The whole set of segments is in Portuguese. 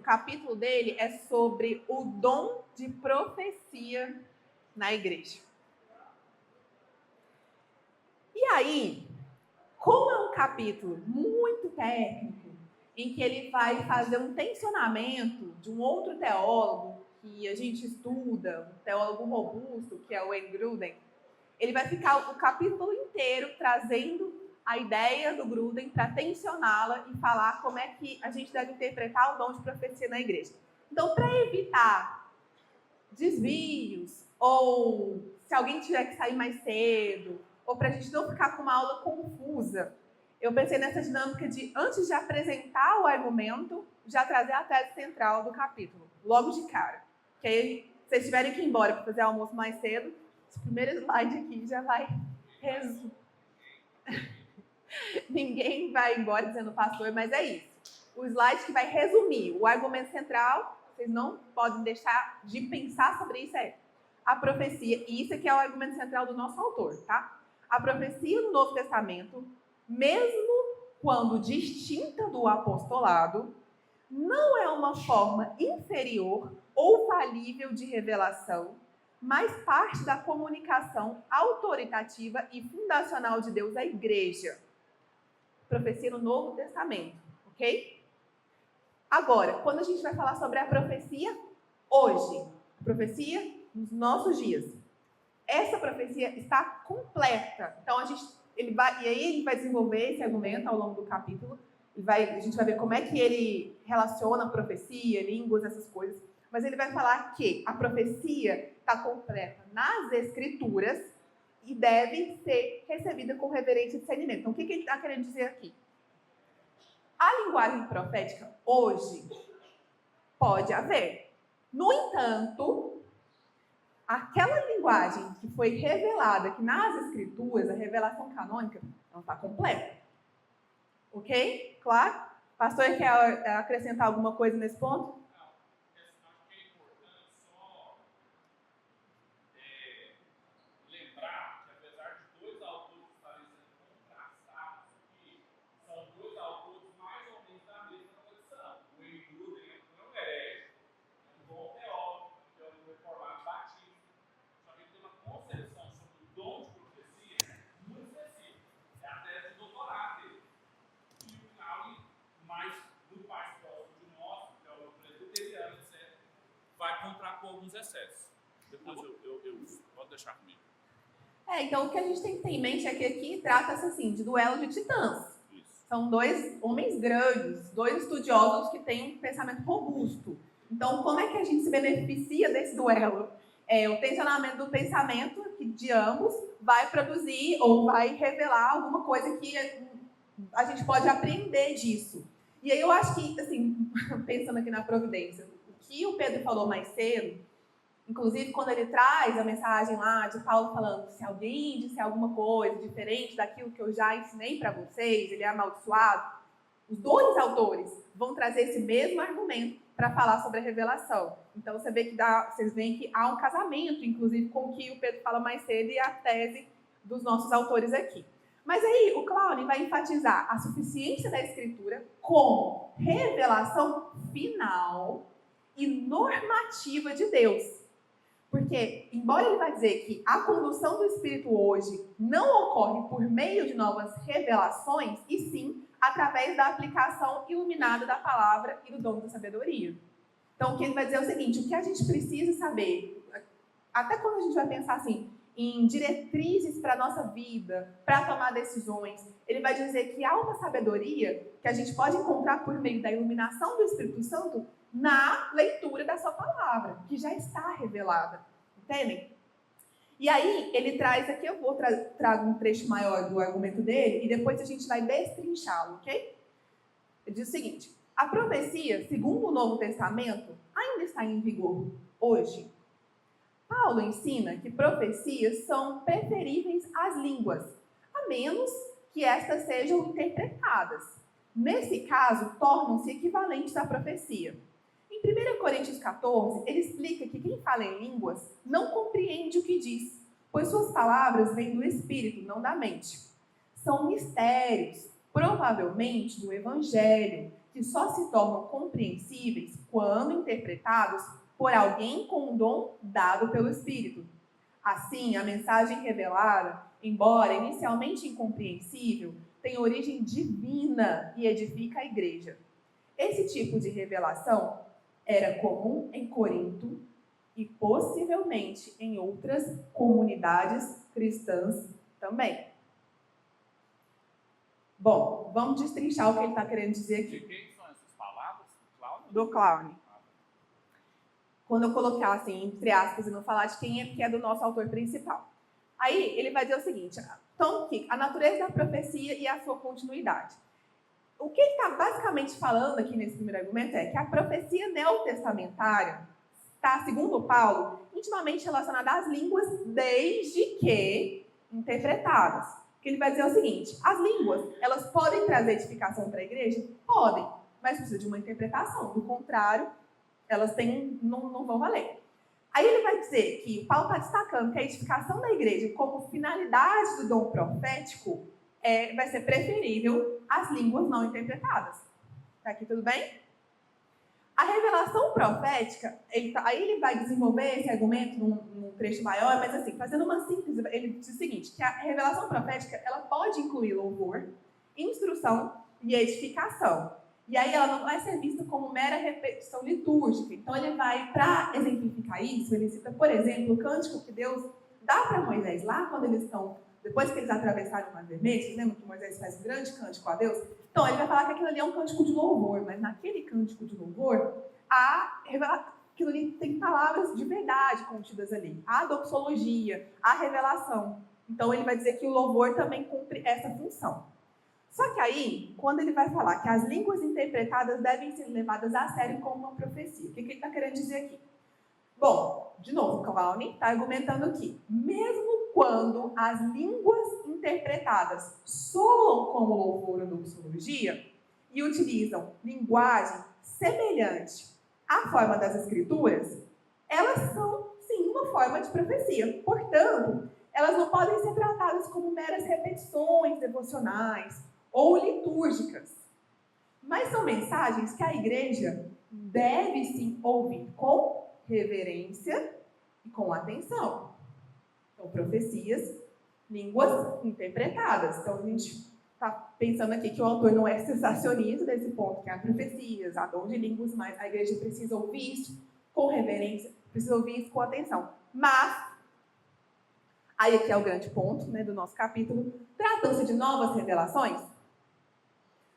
capítulo dele é sobre o dom de profecia na igreja. E aí, como é um capítulo muito técnico, em que ele vai fazer um tensionamento de um outro teólogo que a gente estuda, um teólogo robusto, que é o Wayne Grudem, ele vai ficar o capítulo inteiro trazendo a ideia do Grudem para tensioná-la e falar como é que a gente deve interpretar o dom de profecia na igreja. Então, para evitar desvios, ou se alguém tiver que sair mais cedo, ou para a gente não ficar com uma aula confusa, eu pensei nessa dinâmica de, antes de apresentar o argumento, já trazer a tese central do capítulo, logo de cara. Que aí, se vocês tiverem que ir embora para fazer almoço mais cedo, esse primeiro slide aqui já vai resumir. Ninguém vai embora dizendo pastor, mas é isso. O slide que vai resumir o argumento central, vocês não podem deixar de pensar sobre isso, é a profecia. E isso aqui é o argumento central do nosso autor, tá? A profecia no Novo Testamento, mesmo quando distinta do apostolado, não é uma forma inferior ou falível de revelação, mas parte da comunicação autoritativa e fundacional de Deus à igreja. Profecia no Novo Testamento, ok? Agora, quando a gente vai falar sobre a profecia hoje, a profecia nos nossos dias, essa profecia está completa. Então, ele vai desenvolver esse argumento ao longo do capítulo. A gente vai ver como é que ele relaciona a profecia, línguas, essas coisas. Mas ele vai falar que a profecia está completa nas Escrituras e deve ser recebida com reverência e discernimento. Então, o que ele está querendo dizer aqui? A linguagem profética hoje pode haver. No entanto, aquela linguagem que foi revelada aqui nas Escrituras, a revelação canônica, não está completa. Ok? Claro? Pastor, quer acrescentar alguma coisa nesse ponto? Vai contrapor alguns excessos. Depois eu pode deixar comigo. Então o que a gente tem que ter em mente é que aqui trata-se assim, de duelo de titãs. Isso. São dois homens grandes, dois estudiosos que têm um pensamento robusto. Então, como é que a gente se beneficia desse duelo? O tensionamento do pensamento de ambos vai produzir ou vai revelar alguma coisa que a gente pode aprender disso. E aí eu acho que, assim, pensando aqui na providência, o que o Pedro falou mais cedo, inclusive quando ele traz a mensagem lá de Paulo falando, se alguém disser alguma coisa diferente daquilo que eu já ensinei para vocês, ele é amaldiçoado, os dois autores vão trazer esse mesmo argumento para falar sobre a revelação. Então vocês veem que há um casamento, inclusive, com o que o Pedro fala mais cedo e a tese dos nossos autores aqui. Mas aí o Clowney vai enfatizar a suficiência da Escritura como revelação final e normativa de Deus. Porque, embora ele vai dizer que a condução do Espírito hoje não ocorre por meio de novas revelações, e sim através da aplicação iluminada da palavra e do dom da sabedoria. Então, o que ele vai dizer é o seguinte, o que a gente precisa saber, até quando a gente vai pensar assim, em diretrizes para a nossa vida, para tomar decisões, ele vai dizer que há uma sabedoria que a gente pode encontrar por meio da iluminação do Espírito Santo na leitura da sua palavra, que já está revelada. Entendem? E aí, ele traz aqui, eu vou trago um trecho maior do argumento dele, e depois a gente vai destrinchá-lo, ok? Ele diz o seguinte, a profecia, segundo o Novo Testamento, ainda está em vigor hoje. Paulo ensina que profecias são preferíveis às línguas, a menos que estas sejam interpretadas. Nesse caso, tornam-se equivalentes à profecia. Em 1 Coríntios 14, ele explica que quem fala em línguas não compreende o que diz, pois suas palavras vêm do Espírito, não da mente. São mistérios, provavelmente do Evangelho, que só se tornam compreensíveis quando interpretados por alguém com um dom dado pelo Espírito. Assim, a mensagem revelada, embora inicialmente incompreensível, tem origem divina e edifica a igreja. Esse tipo de revelação era comum em Corinto e possivelmente em outras comunidades cristãs também. Bom, vamos destrinchar o que ele está querendo dizer aqui. De quem são essas palavras? Cláudio? Do Clowney. Quando eu colocar assim, entre aspas, e não falar de quem é, porque é do nosso autor principal. Aí ele vai dizer o seguinte, então, a natureza da profecia e a sua continuidade. O que ele está basicamente falando aqui nesse primeiro argumento é que a profecia neotestamentária está, segundo Paulo, intimamente relacionada às línguas desde que interpretadas. Que ele vai dizer o seguinte, as línguas, elas podem trazer edificação para a igreja? Podem, mas precisa de uma interpretação. Do contrário, elas não vão valer. Aí ele vai dizer que o Paulo está destacando que a edificação da igreja como finalidade do dom profético vai ser preferível às línguas não interpretadas. Tá aqui tudo bem? A revelação profética, aí ele vai desenvolver esse argumento num trecho maior, mas assim, fazendo uma síntese, ele diz o seguinte, que a revelação profética, ela pode incluir louvor, instrução e edificação. E aí ela não vai ser vista como mera repetição litúrgica. Então ele vai, para exemplificar isso, ele cita, por exemplo, o cântico que Deus dá para Moisés lá, quando eles estão, depois que eles atravessaram o Mar Vermelho, vocês lembram que Moisés faz um grande cântico a Deus? Então ele vai falar que aquilo ali é um cântico de louvor, mas naquele cântico de louvor, aquilo ali tem palavras de verdade contidas ali. A doxologia, a revelação. Então ele vai dizer que o louvor também cumpre essa função. Só que aí, quando ele vai falar que as línguas interpretadas devem ser levadas a sério como uma profecia, o que ele está querendo dizer aqui? Bom, de novo, Clowney está argumentando aqui, mesmo quando as línguas interpretadas soam como louvor ou doxologia e utilizam linguagem semelhante à forma das escrituras, elas são, sim, uma forma de profecia. Portanto, elas não podem ser tratadas como meras repetições devocionais ou litúrgicas, mas são mensagens que a igreja deve sim ouvir com reverência e com atenção. Então, profecias, línguas interpretadas. Então, a gente está pensando aqui que o autor não é sensacionista desse ponto, que há profecias, há dom de línguas, mas a igreja precisa ouvir isso com reverência, precisa ouvir isso com atenção. Mas, aí aqui é o grande ponto, né, do nosso capítulo, tratam-se de novas revelações.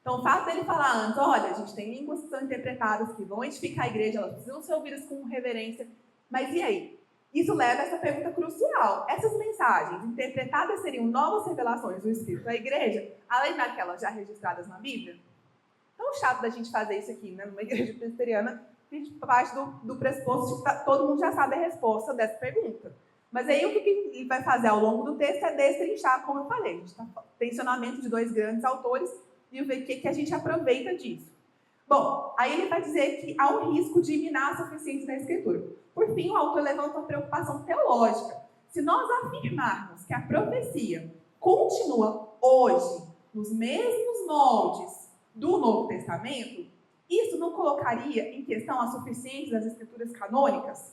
Então, o fato dele falar antes, olha, a gente tem línguas que são interpretadas, que vão edificar a igreja, elas precisam ser ouvidas com reverência. Mas e aí? Isso leva a essa pergunta crucial. Essas mensagens interpretadas seriam novas revelações do Espírito da igreja, além daquelas já registradas na Bíblia? Tão chato da gente fazer isso aqui, né? Numa igreja presbiteriana, a gente parte do pressuposto que todo mundo já sabe a resposta dessa pergunta. Mas aí o que ele vai fazer ao longo do texto é destrinchar, como eu falei. A gente está tensionamento de dois grandes autores, e ver o que a gente aproveita disso. Bom, aí ele vai dizer que há um risco de minar a suficiência da Escritura. Por fim, o autor levanta uma preocupação teológica. Se nós afirmarmos que a profecia continua hoje nos mesmos moldes do Novo Testamento, isso não colocaria em questão a suficiência das Escrituras canônicas?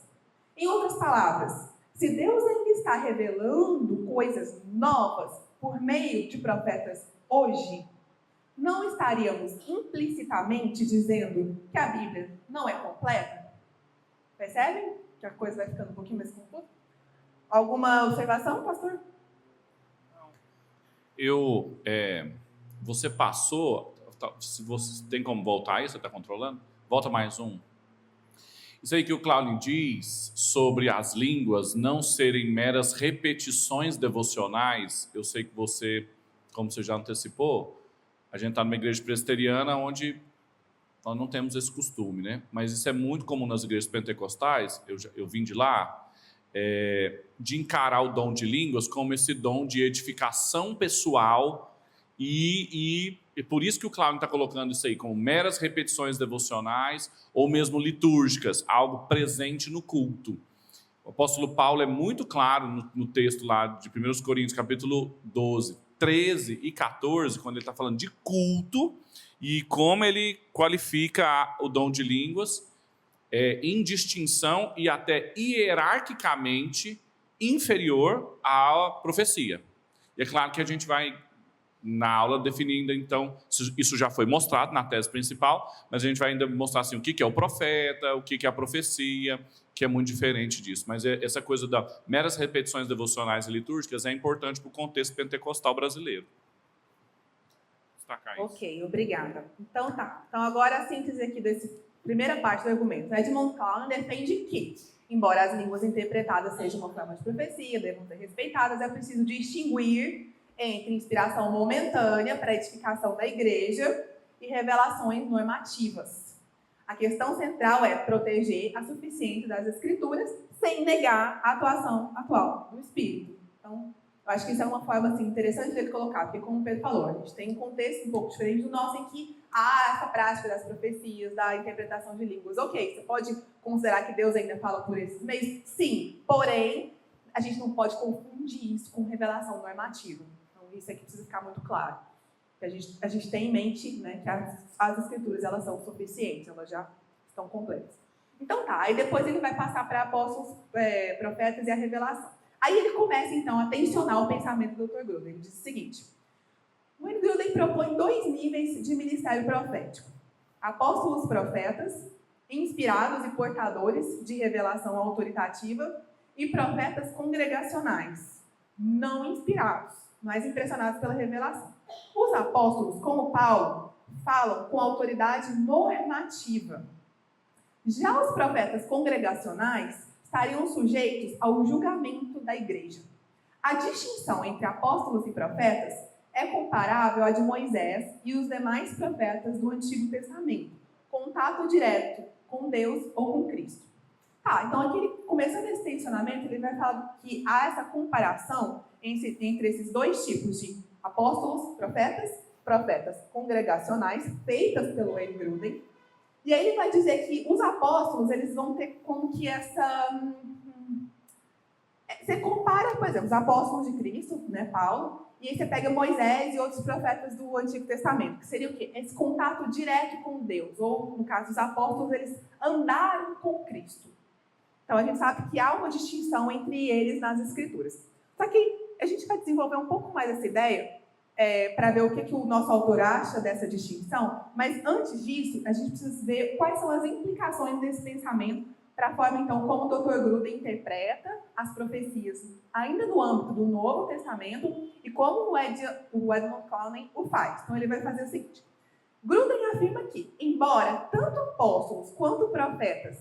Em outras palavras, se Deus ainda está revelando coisas novas por meio de profetas hoje, não estaríamos implicitamente dizendo que a Bíblia não é completa? Percebem que a coisa vai ficando um pouquinho mais confusa? Alguma observação, pastor? Não. Você passou, se você tem como voltar aí, você está controlando? Volta mais um. Isso aí que o Clowney diz sobre as línguas não serem meras repetições devocionais, eu sei que você, como você já antecipou, a gente está numa igreja presbiteriana onde nós não temos esse costume, né? Mas isso é muito comum nas igrejas pentecostais, eu vim de lá, de encarar o dom de línguas como esse dom de edificação pessoal e por isso que o Cláudio está colocando isso aí como meras repetições devocionais ou mesmo litúrgicas, algo presente no culto. O apóstolo Paulo é muito claro no texto lá de 1 Coríntios, capítulo 12, 13 e 14, quando ele está falando de culto e como ele qualifica o dom de línguas em distinção e até hierarquicamente inferior à profecia. E é claro que a gente vai, na aula, definindo, então, isso já foi mostrado na tese principal, mas a gente vai ainda mostrar assim, o que é o profeta, o que é a profecia, que é muito diferente disso. Mas essa coisa das meras repetições devocionais e litúrgicas é importante para o contexto pentecostal brasileiro. Destacar isso. Ok, obrigada. Então tá. Então agora a síntese aqui dessa primeira parte do argumento. Edmund Clowney defende que, embora as línguas interpretadas sejam uma forma de profecia, devam ser respeitadas, é preciso distinguir entre inspiração momentânea para a edificação da igreja e revelações normativas. A questão central é proteger a suficiência das escrituras sem negar a atuação atual do Espírito. Então, eu acho que isso é uma forma assim, interessante dele colocar, porque como o Pedro falou, a gente tem um contexto um pouco diferente do nosso, em que há essa prática das profecias, da interpretação de línguas. Ok, você pode considerar que Deus ainda fala por esses meios? Sim, porém, a gente não pode confundir isso com revelação normativa. Então, isso aqui precisa ficar muito claro. A gente tem em mente, né, que as escrituras elas são suficientes, elas já estão completas. Então tá, aí depois ele vai passar para apóstolos, profetas e a revelação. Aí ele começa, então, a tensionar o pensamento do Dr. Gruden. Ele diz o seguinte: o Wayne Gruden propõe 2 níveis de ministério profético. Apóstolos profetas, inspirados e portadores de revelação autoritativa, e profetas congregacionais, não inspirados, mas impressionados pela revelação. Os apóstolos, como Paulo, falam com autoridade normativa. Já os profetas congregacionais estariam sujeitos ao julgamento da igreja. A distinção entre apóstolos e profetas é comparável à de Moisés e os demais profetas do Antigo Testamento. Contato direto com Deus ou com Cristo. Tá, então aqui ele, começando esse tensionamento, ele vai falar que há essa comparação entre esses 2 tipos de apóstolos, profetas congregacionais, feitas pelo Wayne Gruden. E aí ele vai dizer que os apóstolos, eles vão ter como que essa... Você compara, por exemplo, os apóstolos de Cristo, né, Paulo, e aí você pega Moisés e outros profetas do Antigo Testamento, que seria o quê? Esse contato direto com Deus, ou, no caso dos apóstolos, eles andaram com Cristo. Então, a gente sabe que há uma distinção entre eles nas Escrituras. Só que a gente vai desenvolver um pouco mais essa ideia para ver o que o nosso autor acha dessa distinção, mas antes disso, a gente precisa ver quais são as implicações desse pensamento para a forma, então, como o Dr. Gruden interpreta as profecias ainda no âmbito do Novo Testamento e como o Edmund Clowney o faz. Então, ele vai fazer o seguinte. Gruden afirma que, embora tanto apóstolos quanto profetas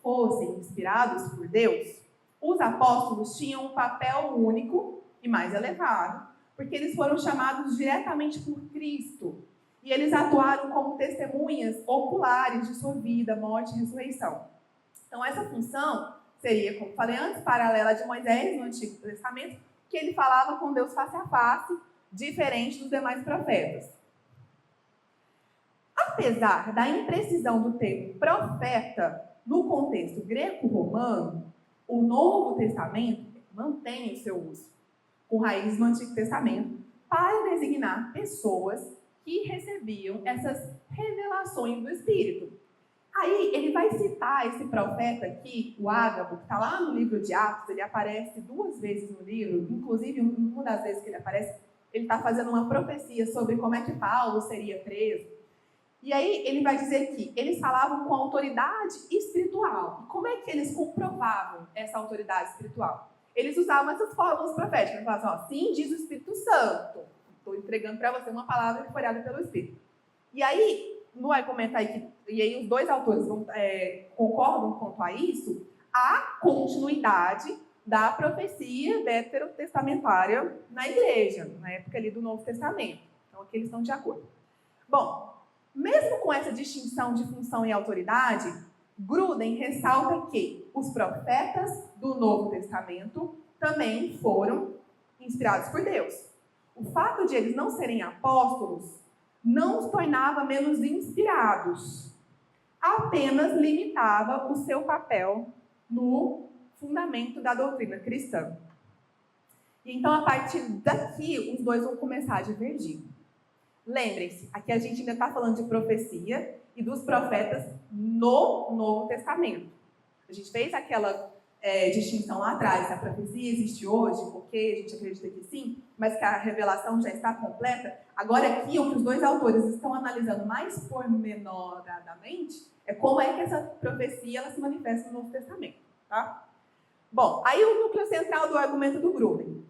fossem inspirados por Deus, os apóstolos tinham um papel único e mais elevado, porque eles foram chamados diretamente por Cristo. E eles atuaram como testemunhas oculares de sua vida, morte e ressurreição. Então, essa função seria, como falei antes, paralela de Moisés no Antigo Testamento, que ele falava com Deus face a face, diferente dos demais profetas. Apesar da imprecisão do termo profeta no contexto greco-romano, o Novo Testamento mantém o seu uso, com raízes no Antigo Testamento, para designar pessoas que recebiam essas revelações do Espírito. Aí ele vai citar esse profeta aqui, o Ágabo, que está lá no livro de Atos, ele aparece 2 vezes no livro, inclusive uma das vezes que ele aparece, ele está fazendo uma profecia sobre como é que Paulo seria preso. E aí ele vai dizer que eles falavam com autoridade espiritual. E como é que eles comprovavam essa autoridade espiritual? Eles usavam essas fórmulas proféticas. Eles falavam assim, ó, sim, diz o Espírito Santo. Estou entregando para você uma palavra que foi dada pelo Espírito. E aí, no argumento aí, e aí os 2 autores concordam quanto a isso, há continuidade da profecia veterotestamentária na igreja, na época ali do Novo Testamento. Então aqui eles estão de acordo. Bom, mesmo com essa distinção de função e autoridade, Gruden ressalta que os profetas do Novo Testamento também foram inspirados por Deus. O fato de eles não serem apóstolos não os tornava menos inspirados, apenas limitava o seu papel no fundamento da doutrina cristã. Então, a partir daqui, os dois vão começar a divergir. Lembrem-se, aqui a gente ainda está falando de profecia e dos profetas no Novo Testamento. A gente fez aquela distinção lá atrás, se a profecia existe hoje, porque a gente acredita que sim, mas que a revelação já está completa. Agora aqui, o que os dois autores estão analisando mais pormenoradamente é como é que essa profecia ela se manifesta no Novo Testamento. Tá? Bom, aí o núcleo central do argumento do Gruden.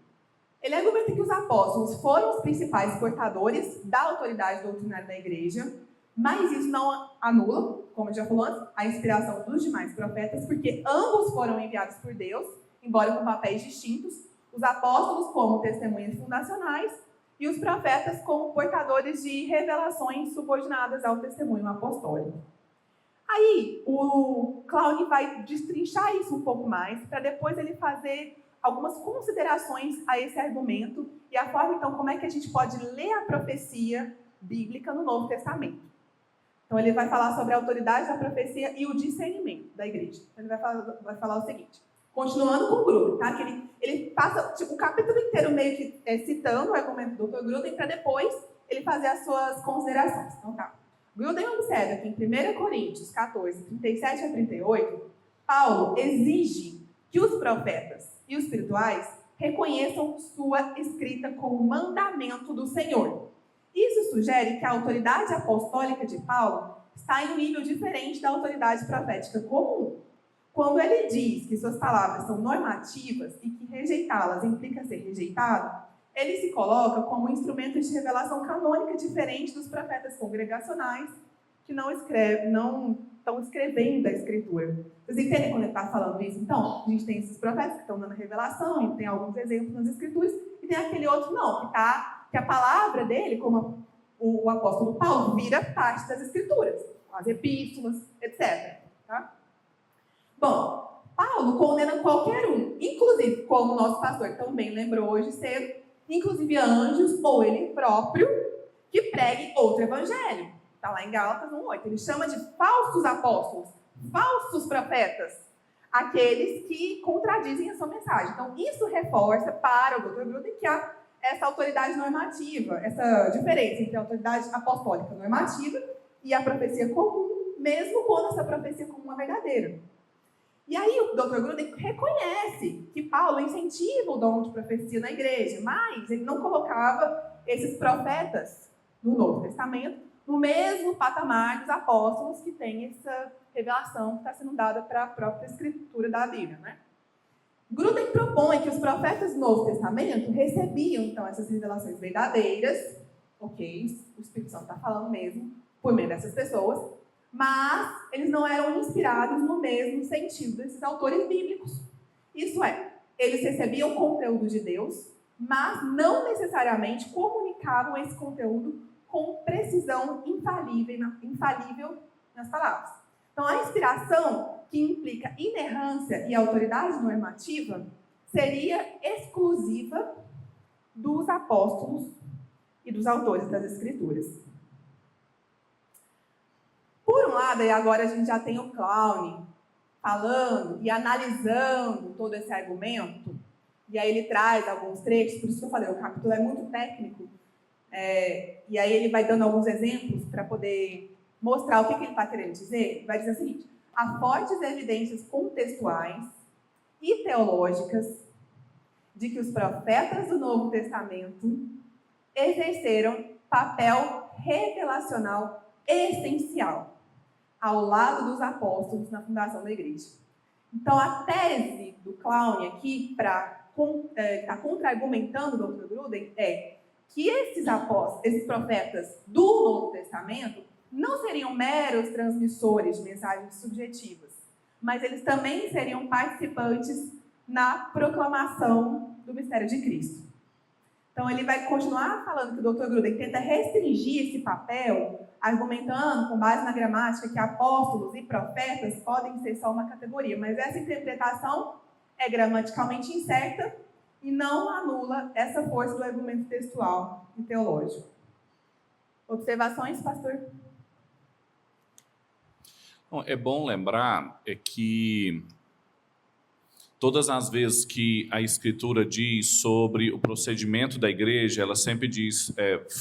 Ele argumenta que os apóstolos foram os principais portadores da autoridade doutrinária da igreja, mas isso não anula, como já falou antes, a inspiração dos demais profetas, porque ambos foram enviados por Deus, embora com papéis distintos, os apóstolos como testemunhas fundacionais e os profetas como portadores de revelações subordinadas ao testemunho apostólico. Aí, o Clowney vai destrinchar isso um pouco mais, para depois ele fazer algumas considerações a esse argumento e a forma, então, como é que a gente pode ler a profecia bíblica no Novo Testamento. Então, ele vai falar sobre a autoridade da profecia e o discernimento da igreja. Então, ele vai falar o seguinte, continuando com o Gruden, tá? Que ele passa o capítulo inteiro meio que citando o argumento do Dr. Gruden para depois ele fazer as suas considerações. Então, tá. Gruden observa que em 1 Coríntios 14, 37 a 38, Paulo exige que os profetas e os espirituais reconheçam sua escrita como mandamento do Senhor. Isso sugere que a autoridade apostólica de Paulo está em um nível diferente da autoridade profética comum. Quando ele diz que suas palavras são normativas e que rejeitá-las implica ser rejeitado, ele se coloca como um instrumento de revelação canônica diferente dos profetas congregacionais que não estão escrevendo a Escritura. Vocês entendem quando ele está falando isso? Então, a gente tem esses profetas que estão dando revelação, e tem alguns exemplos nas Escrituras, e tem aquele outro não, que a palavra dele, como o apóstolo Paulo, vira parte das Escrituras, as epístolas, etc. Tá? Bom, Paulo condena qualquer um, inclusive, como o nosso pastor também lembrou hoje cedo, inclusive anjos ou ele próprio, que pregue outro evangelho. Está lá em Gálatas 1:8. Ele chama de falsos apóstolos, falsos profetas, aqueles que contradizem a sua mensagem. Então, isso reforça para o Dr. Gruden que há essa autoridade normativa, essa diferença entre a autoridade apostólica normativa e a profecia comum, mesmo quando essa profecia comum é verdadeira. E aí o Dr. Gruden reconhece que Paulo incentiva o dom de profecia na igreja, mas ele não colocava esses profetas do Novo Testamento no mesmo patamar dos apóstolos que tem essa revelação que está sendo dada para a própria escritura da Bíblia, né? Gruden propõe que os profetas do Novo Testamento recebiam, então, essas revelações verdadeiras, ok, o Espírito Santo está falando mesmo, por meio dessas pessoas, mas eles não eram inspirados no mesmo sentido desses autores bíblicos. Isso é, eles recebiam conteúdo de Deus, mas não necessariamente comunicavam esse conteúdo com precisão infalível nas palavras. Então, a inspiração, que implica inerrância e autoridade normativa, seria exclusiva dos apóstolos e dos autores das Escrituras. Por um lado, e agora a gente já tem o Clowney falando e analisando todo esse argumento, e aí ele traz alguns trechos, por isso que eu falei, o capítulo é muito técnico, e aí ele vai dando alguns exemplos para poder mostrar o que ele está querendo dizer. Ele vai dizer o seguinte: há fortes evidências contextuais e teológicas de que os profetas do Novo Testamento exerceram papel revelacional essencial ao lado dos apóstolos na fundação da igreja. Então, a tese do Clowney aqui, está contra-argumentando o Dr. Gruden, é que esses profetas do Novo Testamento não seriam meros transmissores de mensagens subjetivas, mas eles também seriam participantes na proclamação do mistério de Cristo. Então, ele vai continuar falando que o Dr. Gruden tenta restringir esse papel, argumentando, com base na gramática, que apóstolos e profetas podem ser só uma categoria, mas essa interpretação é gramaticalmente incerta e não anula essa força do argumento textual e teológico. Observações, pastor? Bom, é bom lembrar que Todas as vezes que a Escritura diz sobre o procedimento da igreja, ela sempre diz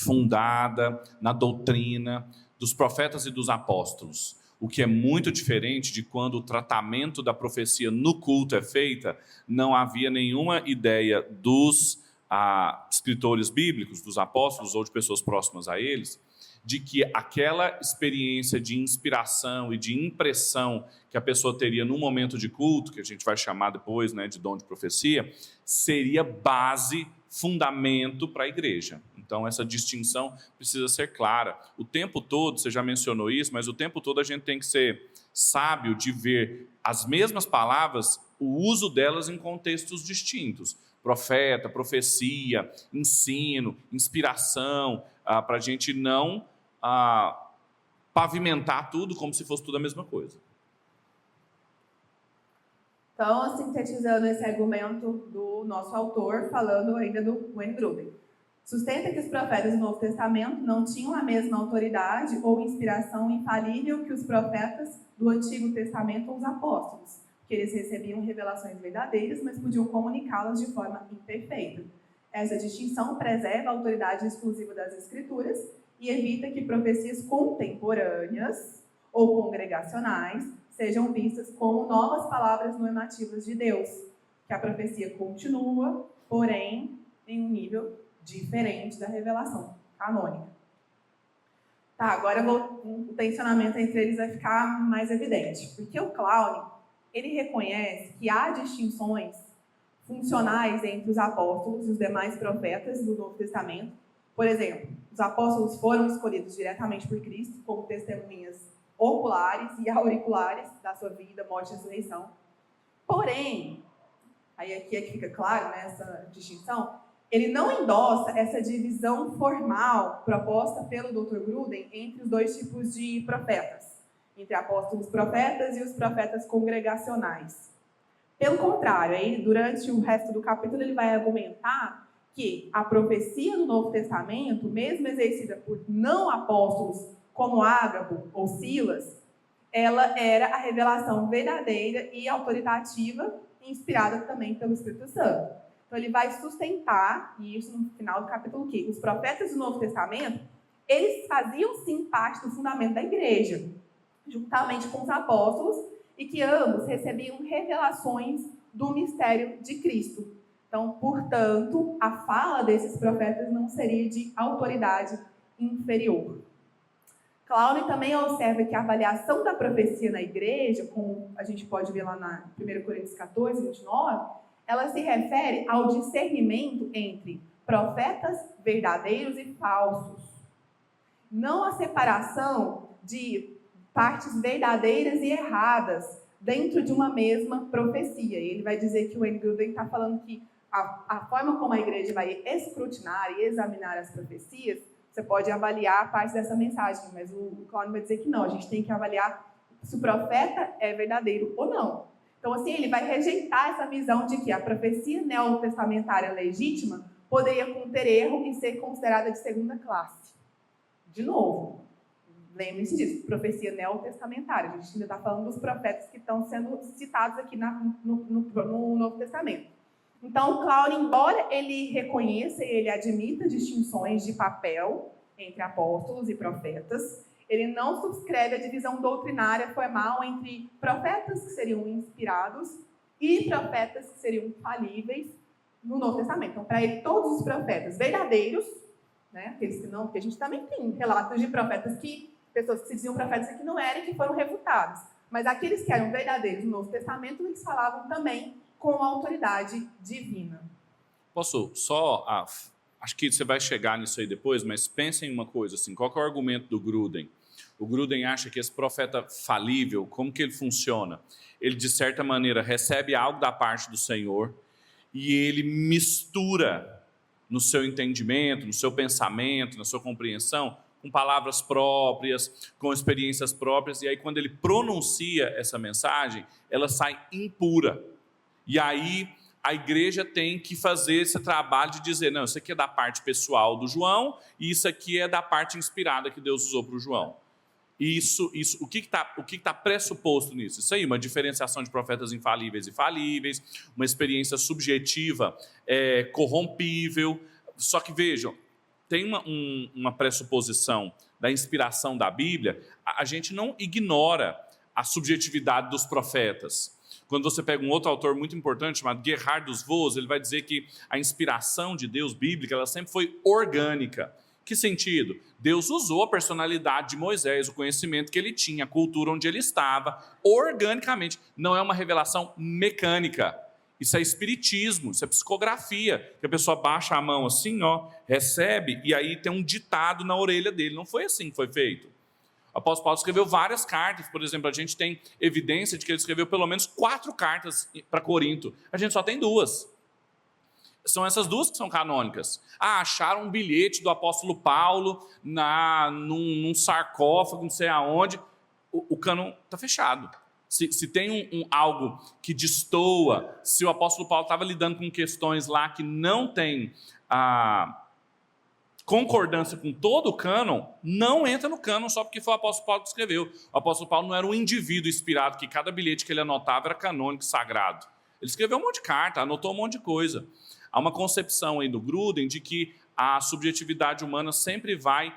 fundada na doutrina dos profetas e dos apóstolos, o que é muito diferente de quando o tratamento da profecia no culto é feita. Não havia nenhuma ideia dos escritores bíblicos, dos apóstolos ou de pessoas próximas a eles, de que aquela experiência de inspiração e de impressão que a pessoa teria num momento de culto, que a gente vai chamar depois, né, de dom de profecia, seria base, fundamento para a igreja. Então, essa distinção precisa ser clara. O tempo todo, você já mencionou isso, mas o tempo todo a gente tem que ser sábio de ver as mesmas palavras, o uso delas em contextos distintos. Profeta, profecia, ensino, inspiração, para a gente não pavimentar tudo como se fosse tudo a mesma coisa. Então, sintetizando esse argumento do nosso autor, falando ainda do Wayne Grudem. Sustenta que os profetas do Novo Testamento não tinham a mesma autoridade ou inspiração infalível que os profetas do Antigo Testamento ou os apóstolos, que eles recebiam revelações verdadeiras, mas podiam comunicá-las de forma imperfeita. Essa distinção preserva a autoridade exclusiva das Escrituras e evita que profecias contemporâneas ou congregacionais sejam vistas como novas palavras normativas de Deus, que a profecia continua, porém, em um nível diferente da revelação canônica. Tá, agora o tensionamento entre eles vai ficar mais evidente, porque o Clowney, ele reconhece que há distinções funcionais entre os apóstolos e os demais profetas do Novo Testamento. Por exemplo, os apóstolos foram escolhidos diretamente por Cristo como testemunhas oculares e auriculares da sua vida, morte e ressurreição. Porém, aí aqui é que fica claro, né, essa distinção, ele não endossa essa divisão formal proposta pelo Dr. Grudem entre os dois tipos de profetas, entre apóstolos profetas e os profetas congregacionais. Pelo contrário, aí, durante o resto do capítulo, ele vai argumentar que a profecia do Novo Testamento, mesmo exercida por não apóstolos como Ágabo ou Silas, ela era a revelação verdadeira e autoritativa, inspirada também pelo Espírito Santo. Então ele vai sustentar, e isso no final do capítulo, que os profetas do Novo Testamento, eles faziam sim parte do fundamento da igreja, juntamente com os apóstolos, e que ambos recebiam revelações do mistério de Cristo. Então, portanto, a fala desses profetas não seria de autoridade inferior. Clowney também observa que a avaliação da profecia na igreja, como a gente pode ver lá na 1 Coríntios 14, 29, ela se refere ao discernimento entre profetas verdadeiros e falsos. Não a separação de partes verdadeiras e erradas dentro de uma mesma profecia. E ele vai dizer que o Wayne Grudem está falando que a forma como a igreja vai escrutinar e examinar as profecias, você pode avaliar parte dessa mensagem, mas o Clowney vai dizer que não, a gente tem que avaliar se o profeta é verdadeiro ou não. Então, assim, ele vai rejeitar essa visão de que a profecia neotestamentária legítima poderia conter erro e ser considerada de segunda classe. De novo, lembre-se disso, profecia neotestamentária. A gente ainda está falando dos profetas que estão sendo citados aqui no Novo Testamento. Então, Clowney, embora ele reconheça e ele admita distinções de papel entre apóstolos e profetas, ele não subscreve a divisão doutrinária formal entre profetas que seriam inspirados e profetas que seriam falíveis no Novo Testamento. Então, para ele, todos os profetas verdadeiros, né, aqueles que não, porque a gente também tem relatos de profetas que, pessoas que se diziam profetas e que não eram e que foram refutados. Mas aqueles que eram verdadeiros no Novo Testamento, eles falavam também com autoridade divina. Posso só... acho que você vai chegar nisso aí depois, mas pensa em uma coisa, assim, qual que é o argumento do Grudem? O Grudem acha que esse profeta falível, como que ele funciona? Ele, de certa maneira, recebe algo da parte do Senhor e ele mistura no seu entendimento, no seu pensamento, na sua compreensão, com palavras próprias, com experiências próprias, e aí quando ele pronuncia essa mensagem, ela sai impura. E aí a igreja tem que fazer esse trabalho de dizer, não, isso aqui é da parte pessoal do João e isso aqui é da parte inspirada que Deus usou para o João. o que está pressuposto nisso? Isso aí, uma diferenciação de profetas infalíveis e falíveis, uma experiência subjetiva corrompível. Só que vejam, tem uma pressuposição da inspiração da Bíblia, a gente não ignora a subjetividade dos profetas. Quando você pega um outro autor muito importante, chamado Gerhard dos Vos, ele vai dizer que a inspiração de Deus bíblica, ela sempre foi orgânica. Que sentido? Deus usou a personalidade de Moisés, o conhecimento que ele tinha, a cultura onde ele estava, organicamente. Não é uma revelação mecânica. Isso é espiritismo, isso é psicografia, que a pessoa baixa a mão assim, recebe, e aí tem um ditado na orelha dele. Não foi assim que foi feito. O apóstolo Paulo escreveu várias cartas. Por exemplo, a gente tem evidência de que ele escreveu pelo menos 4 cartas para Corinto. A gente só tem 2. São essas 2 que são canônicas. Acharam um bilhete do apóstolo Paulo num sarcófago, não sei aonde. O cânon está fechado. Se tem algo que destoa, se o apóstolo Paulo estava lidando com questões lá que não tem concordância com todo o cânon, não entra no cânon só porque foi o apóstolo Paulo que escreveu. O apóstolo Paulo não era um indivíduo inspirado, que cada bilhete que ele anotava era canônico, sagrado. Ele escreveu um monte de carta, anotou um monte de coisa. Há uma concepção aí do Gruden de que a subjetividade humana sempre vai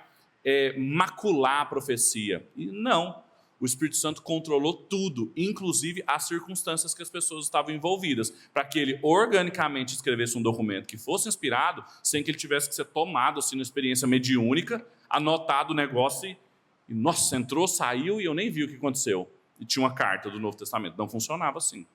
macular a profecia. E não. O Espírito Santo controlou tudo, inclusive as circunstâncias que as pessoas estavam envolvidas, para que ele organicamente escrevesse um documento que fosse inspirado, sem que ele tivesse que ser tomado assim, numa experiência mediúnica, anotado o negócio e nossa, entrou, saiu e eu nem vi o que aconteceu. E tinha uma carta do Novo Testamento. Não funcionava assim.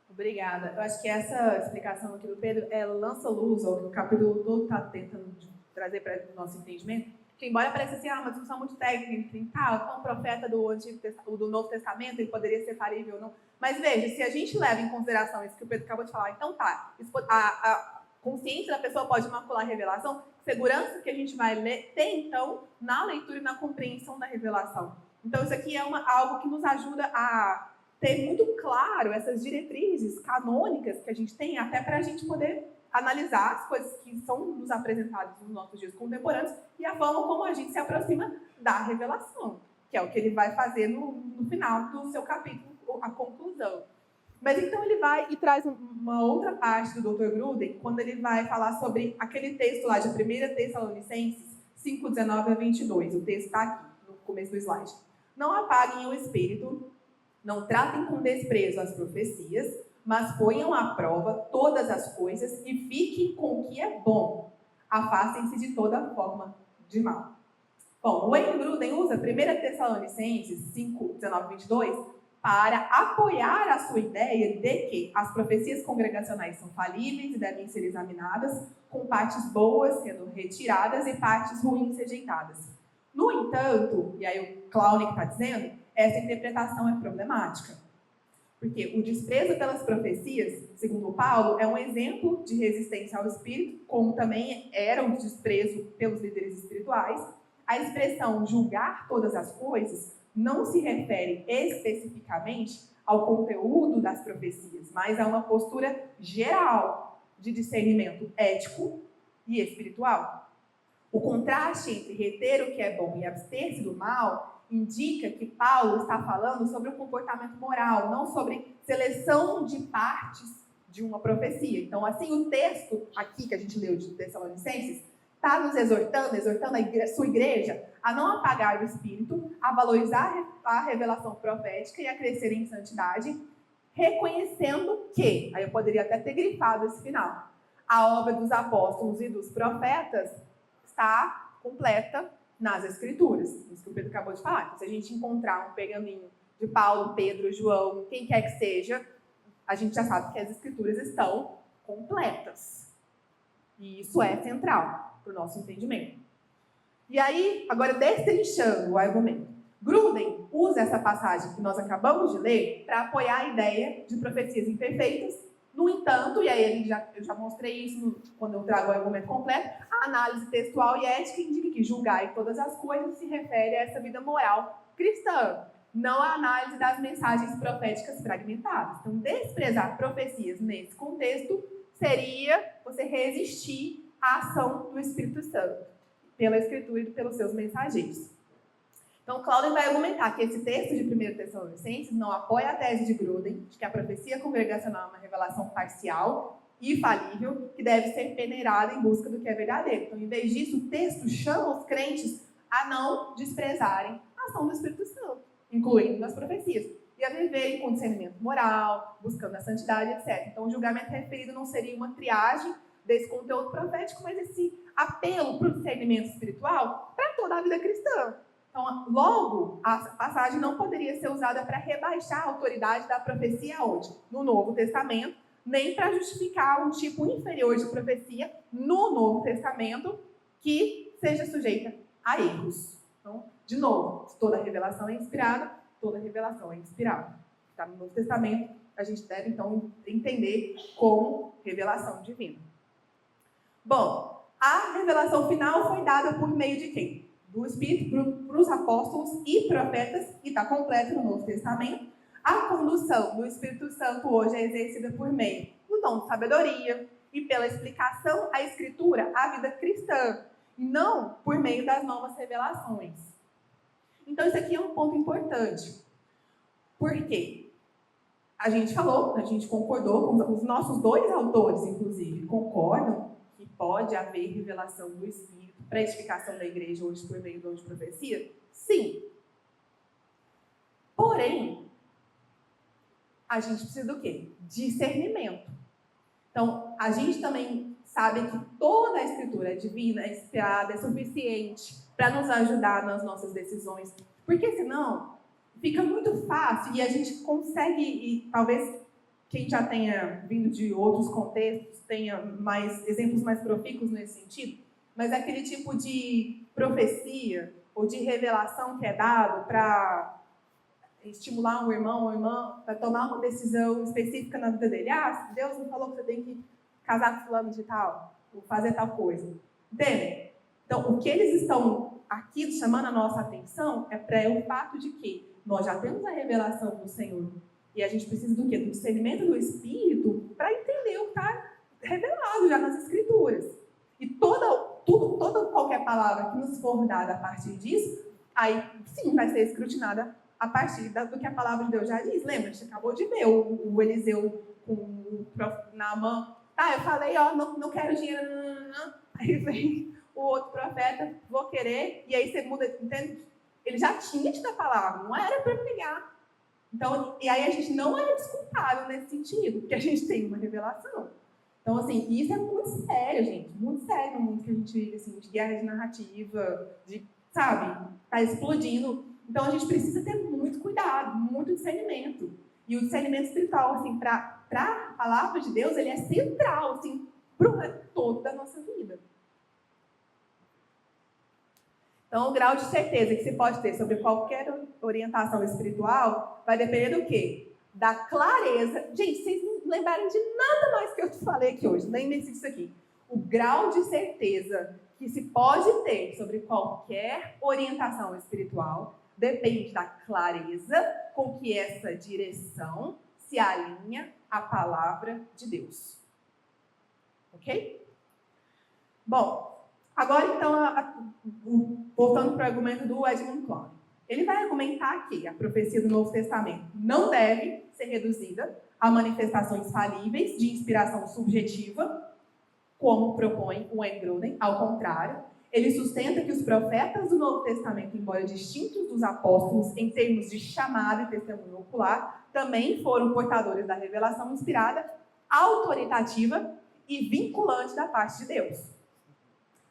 Obrigada. Eu acho que essa explicação aqui do Pedro lança luz ao que o capítulo todo está tentando trazer para o nosso entendimento. Que embora pareça assim, uma discussão muito técnica, então o profeta do Novo Testamento ele poderia ser falível ou não. Mas veja, se a gente leva em consideração isso que o Pedro acabou de falar, então a consciência da pessoa pode macular a revelação, segurança que a gente vai ler, tem então na leitura e na compreensão da revelação. Então isso aqui é algo que nos ajuda a ter muito claro essas diretrizes canônicas que a gente tem, até para a gente poder analisar as coisas que são nos apresentadas nos nossos dias contemporâneos e a forma como a gente se aproxima da revelação, que é o que ele vai fazer no final do seu capítulo, a conclusão. Mas então ele vai e traz uma outra parte do Dr. Gruden, quando ele vai falar sobre aquele texto lá de 1 Tessalonicenses 5, 19 a 22. O texto está aqui, no começo do slide. Não apaguem o espírito, não tratem com desprezo as profecias, mas ponham à prova todas as coisas e fiquem com o que é bom. Afastem-se de toda forma de mal. Bom, o Wayne Gruden usa 1 Tessalonicenses 5, 19 e 22 para apoiar a sua ideia de que as profecias congregacionais são falíveis e devem ser examinadas, com partes boas sendo retiradas e partes ruins rejeitadas. No entanto, e aí o Clowney está dizendo, essa interpretação é problemática. Porque o desprezo pelas profecias, segundo Paulo, é um exemplo de resistência ao Espírito, como também era um desprezo pelos líderes espirituais. A expressão julgar todas as coisas não se refere especificamente ao conteúdo das profecias, mas a uma postura geral de discernimento ético e espiritual. O contraste entre reter o que é bom e abster-se do mal indica que Paulo está falando sobre o comportamento moral, não sobre seleção de partes de uma profecia. Então, assim, o texto aqui que a gente leu de Tessalonicenses está nos exortando a sua igreja a não apagar o espírito, a valorizar a revelação profética e a crescer em santidade, reconhecendo que, aí eu poderia até ter grifado esse final, a obra dos apóstolos e dos profetas está completa nas Escrituras. Isso que o Pedro acabou de falar. Então, se a gente encontrar um pergaminho de Paulo, Pedro, João, quem quer que seja, a gente já sabe que as Escrituras estão completas. E isso é central para o nosso entendimento. E aí, agora destrinchando o argumento, Gruden usa essa passagem que nós acabamos de ler para apoiar a ideia de profecias imperfeitas. No entanto, e aí eu já mostrei isso quando eu trago o argumento completo, a análise textual e ética indica que julgar em todas as coisas se refere a essa vida moral cristã, não a análise das mensagens proféticas fragmentadas. Então, desprezar profecias nesse contexto seria você resistir à ação do Espírito Santo, pela Escritura e pelos seus mensageiros. Então, Claudio vai argumentar que esse texto de 1 Tessalonicenses não apoia a tese de Gruden, de que a profecia congregacional é uma revelação parcial e falível, que deve ser peneirada em busca do que é verdadeiro. Então, em vez disso, o texto chama os crentes a não desprezarem a ação do Espírito Santo, incluindo nas profecias, e a viverem com discernimento moral, buscando a santidade, etc. Então, o julgamento referido não seria uma triagem desse conteúdo profético, mas esse apelo para o discernimento espiritual para toda a vida cristã. Então, logo, a passagem não poderia ser usada para rebaixar a autoridade da profecia onde? No Novo Testamento, nem para justificar um tipo inferior de profecia no Novo Testamento que seja sujeita a erros. Então, de novo, toda revelação é inspirada, toda revelação é inspirada. Está no Novo Testamento, a gente deve, então, entender como revelação divina. Bom, a revelação final foi dada por meio de quem? Do Espírito para os apóstolos e profetas, e está completo no Novo Testamento. A condução do Espírito Santo hoje é exercida por meio do dom de sabedoria e pela explicação à Escritura, à vida cristã, e não por meio das novas revelações. Então, isso aqui é um ponto importante. Por quê? A gente falou, a gente concordou, os nossos dois autores, inclusive, concordam que pode haver revelação do Espírito para a edificação da igreja hoje por meio do dom de profecia? Sim. Porém, a gente precisa do quê? Discernimento. Então, a gente também sabe que toda a Escritura é divina, é inspirada, é suficiente para nos ajudar nas nossas decisões. Porque senão, fica muito fácil e a gente consegue, e talvez quem já tenha vindo de outros contextos tenha mais exemplos mais profícuos nesse sentido, mas é aquele tipo de profecia ou de revelação que é dado para estimular um irmão ou irmã para tomar uma decisão específica na vida dele. Ah, Deus não falou que você tem que casar com fulano de tal, ou fazer tal coisa. Entende? Então, o que eles estão aqui chamando a nossa atenção é para o fato de que nós já temos a revelação do Senhor. E a gente precisa do quê? Do discernimento do Espírito para entender o que está revelado já nas Escrituras. E qualquer palavra que nos for dada a partir disso, aí sim vai ser escrutinada a partir do que a palavra de Deus já diz. Lembra? A gente acabou de ver o Eliseu com o Naamã. Tá, eu falei, ó, não quero dinheiro. Não. Aí vem o outro profeta, vou querer. E aí você muda, entende? Ele já tinha tido a palavra, não era para brigar. Então, e aí a gente não é desculpável nesse sentido, porque a gente tem uma revelação. Então, assim, isso é muito sério, gente. Muito sério no mundo que a gente vive, assim, de guerra de narrativa, de, sabe, tá explodindo. Então, a gente precisa ter muito cuidado, muito discernimento. E o discernimento espiritual, assim, para a palavra de Deus, ele é central, assim, para o todo da nossa vida. Então, o grau de certeza que se pode ter sobre qualquer orientação espiritual vai depender do quê? Da clareza. Gente, vocês não lembrarem de nada mais que eu te falei aqui hoje, lembrem-se disso aqui. O grau de certeza que se pode ter sobre qualquer orientação espiritual depende da clareza com que essa direção se alinha à palavra de Deus. Ok? Bom, agora, então, voltando para o argumento do Edmund Clowney. Ele vai argumentar que a profecia do Novo Testamento não deve ser reduzida a manifestações falíveis de inspiração subjetiva, como propõe o Wayne Gruden. Ao contrário, ele sustenta que os profetas do Novo Testamento, embora distintos dos apóstolos em termos de chamado e testemunho ocular, também foram portadores da revelação inspirada, autoritativa e vinculante da parte de Deus.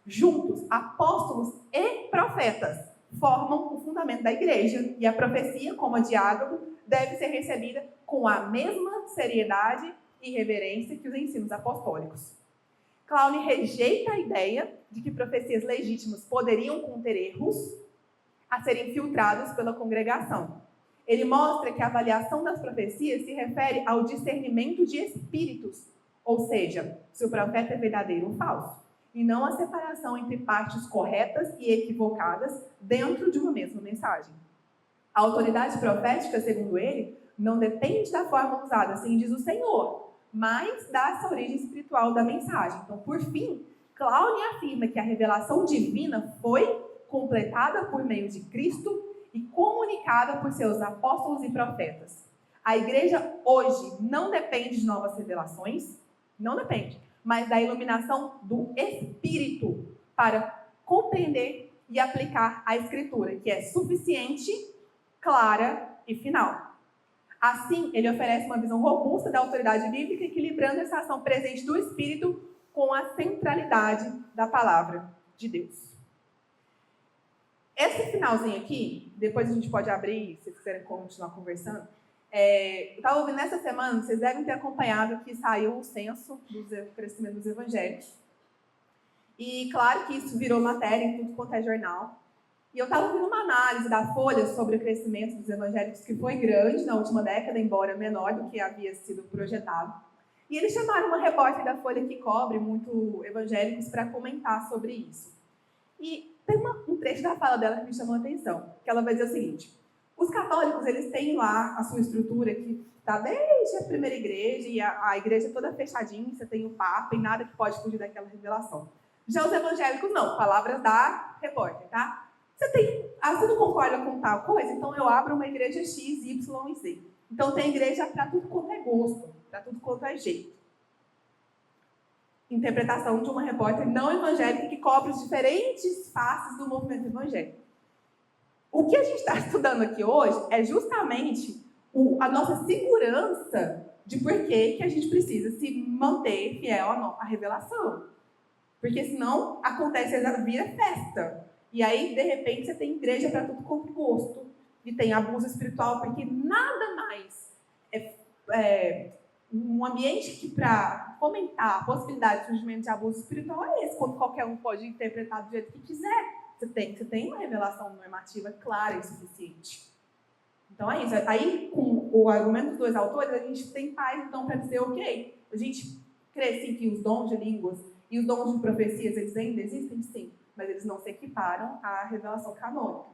Juntos, apóstolos e profetas formam o fundamento da igreja, e a profecia, como a de Ágabo, deve ser recebida com a mesma seriedade e reverência que os ensinos apostólicos. Clowney rejeita a ideia de que profecias legítimas poderiam conter erros a serem filtrados pela congregação. Ele mostra que a avaliação das profecias se refere ao discernimento de espíritos, ou seja, se o profeta é verdadeiro ou falso, e não a separação entre partes corretas e equivocadas dentro de uma mesma mensagem. A autoridade profética, segundo ele, não depende da forma usada, assim diz o Senhor, mas dessa origem espiritual da mensagem. Então, por fim, Clowney afirma que a revelação divina foi completada por meio de Cristo comunicada por seus apóstolos e profetas. A igreja hoje não depende de novas revelações, não depende, mas da iluminação do Espírito para compreender e aplicar a Escritura, que é suficiente, clara e final. Assim, ele oferece uma visão robusta da autoridade bíblica, equilibrando essa ação presente do Espírito com a centralidade da palavra de Deus. Esse finalzinho aqui, depois a gente pode abrir, se vocês quiserem continuar conversando. Eu estava ouvindo essa semana, vocês devem ter acompanhado que saiu o censo do crescimento dos evangélicos. E claro que isso virou matéria em tudo quanto é jornal. E eu estava ouvindo uma análise da Folha sobre o crescimento dos evangélicos, que foi grande na última década, embora menor do que havia sido projetado. E eles chamaram uma repórter da Folha que cobre muito evangélicos para comentar sobre isso. E tem um trecho da fala dela que me chamou a atenção, que ela vai dizer o seguinte: os católicos, eles têm lá a sua estrutura que está desde a primeira igreja, e a igreja toda fechadinha, você tem o Papa e nada que pode fugir daquela revelação. Já os evangélicos, não. Palavras da repórter, tá? Você não concorda com tal coisa? Então eu abro uma igreja X, Y e Z. Então tem igreja para tudo quanto é gosto, para tudo quanto é jeito. Interpretação de uma repórter não evangélica que cobre os diferentes faces do movimento evangélico. O que a gente está estudando aqui hoje é justamente a nossa segurança de por que a gente precisa se manter fiel à revelação. Porque senão acontece, vira festa. E aí, de repente, você tem igreja para tudo quanto gosto. E tem abuso espiritual, porque nada mais é um ambiente que, para fomentar a possibilidade de surgimento de abuso espiritual, é esse, quando qualquer um pode interpretar do jeito que quiser. Você tem uma revelação normativa clara e suficiente. Então é isso. Aí, com o argumento dos dois autores, a gente tem paz, então, para dizer, ok, a gente crê, sim, que os dons de línguas e os dons de profecias, eles ainda existem, sim, mas eles não se equiparam à revelação canônica.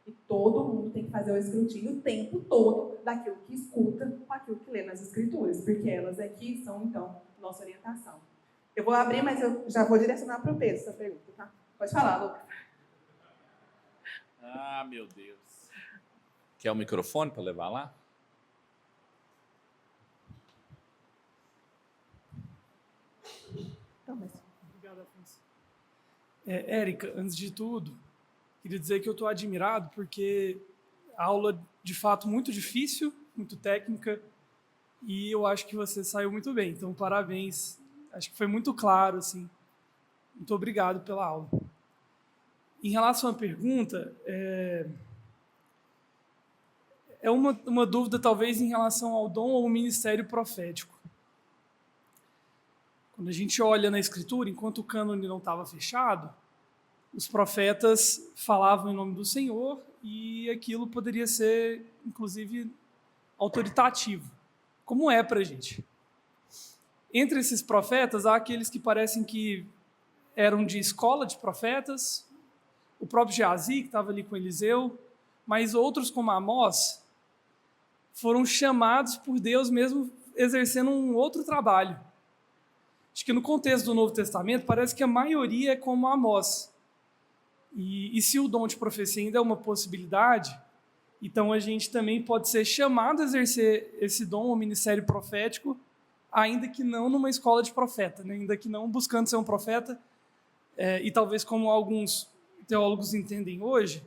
E todo mundo tem que fazer o escrutínio o tempo todo daquilo que escuta com aquilo que lê nas Escrituras, porque elas aqui são, então, nossa orientação. Eu vou abrir, mas eu já vou direcionar para o Pedro essa pergunta, tá? Pode falar, Lucas. Ah, meu Deus. Quer o microfone para levar lá? Obrigado, Afonso. Érica, antes de tudo, queria dizer que eu estou admirado porque a aula, de fato, muito difícil, muito técnica, e eu acho que você saiu muito bem. Então, parabéns. Acho que foi muito claro, assim. Muito obrigado pela aula. Em relação à pergunta, é uma dúvida, talvez, em relação ao dom ou ao ministério profético. Quando a gente olha na Escritura, enquanto o cânone não estava fechado, os profetas falavam em nome do Senhor e aquilo poderia ser, inclusive, autoritativo, como é para a gente. Entre esses profetas, há aqueles que parecem que eram de escola de profetas, o próprio Geazi, que estava ali com Eliseu, mas outros, como Amós, foram chamados por Deus mesmo exercendo um outro trabalho. Acho que no contexto do Novo Testamento, parece que a maioria é como Amós. E se o dom de profecia ainda é uma possibilidade, então a gente também pode ser chamado a exercer esse dom, o ministério profético, ainda que não numa escola de profeta, né? Ainda que não buscando ser um profeta, e talvez como alguns teólogos entendem hoje,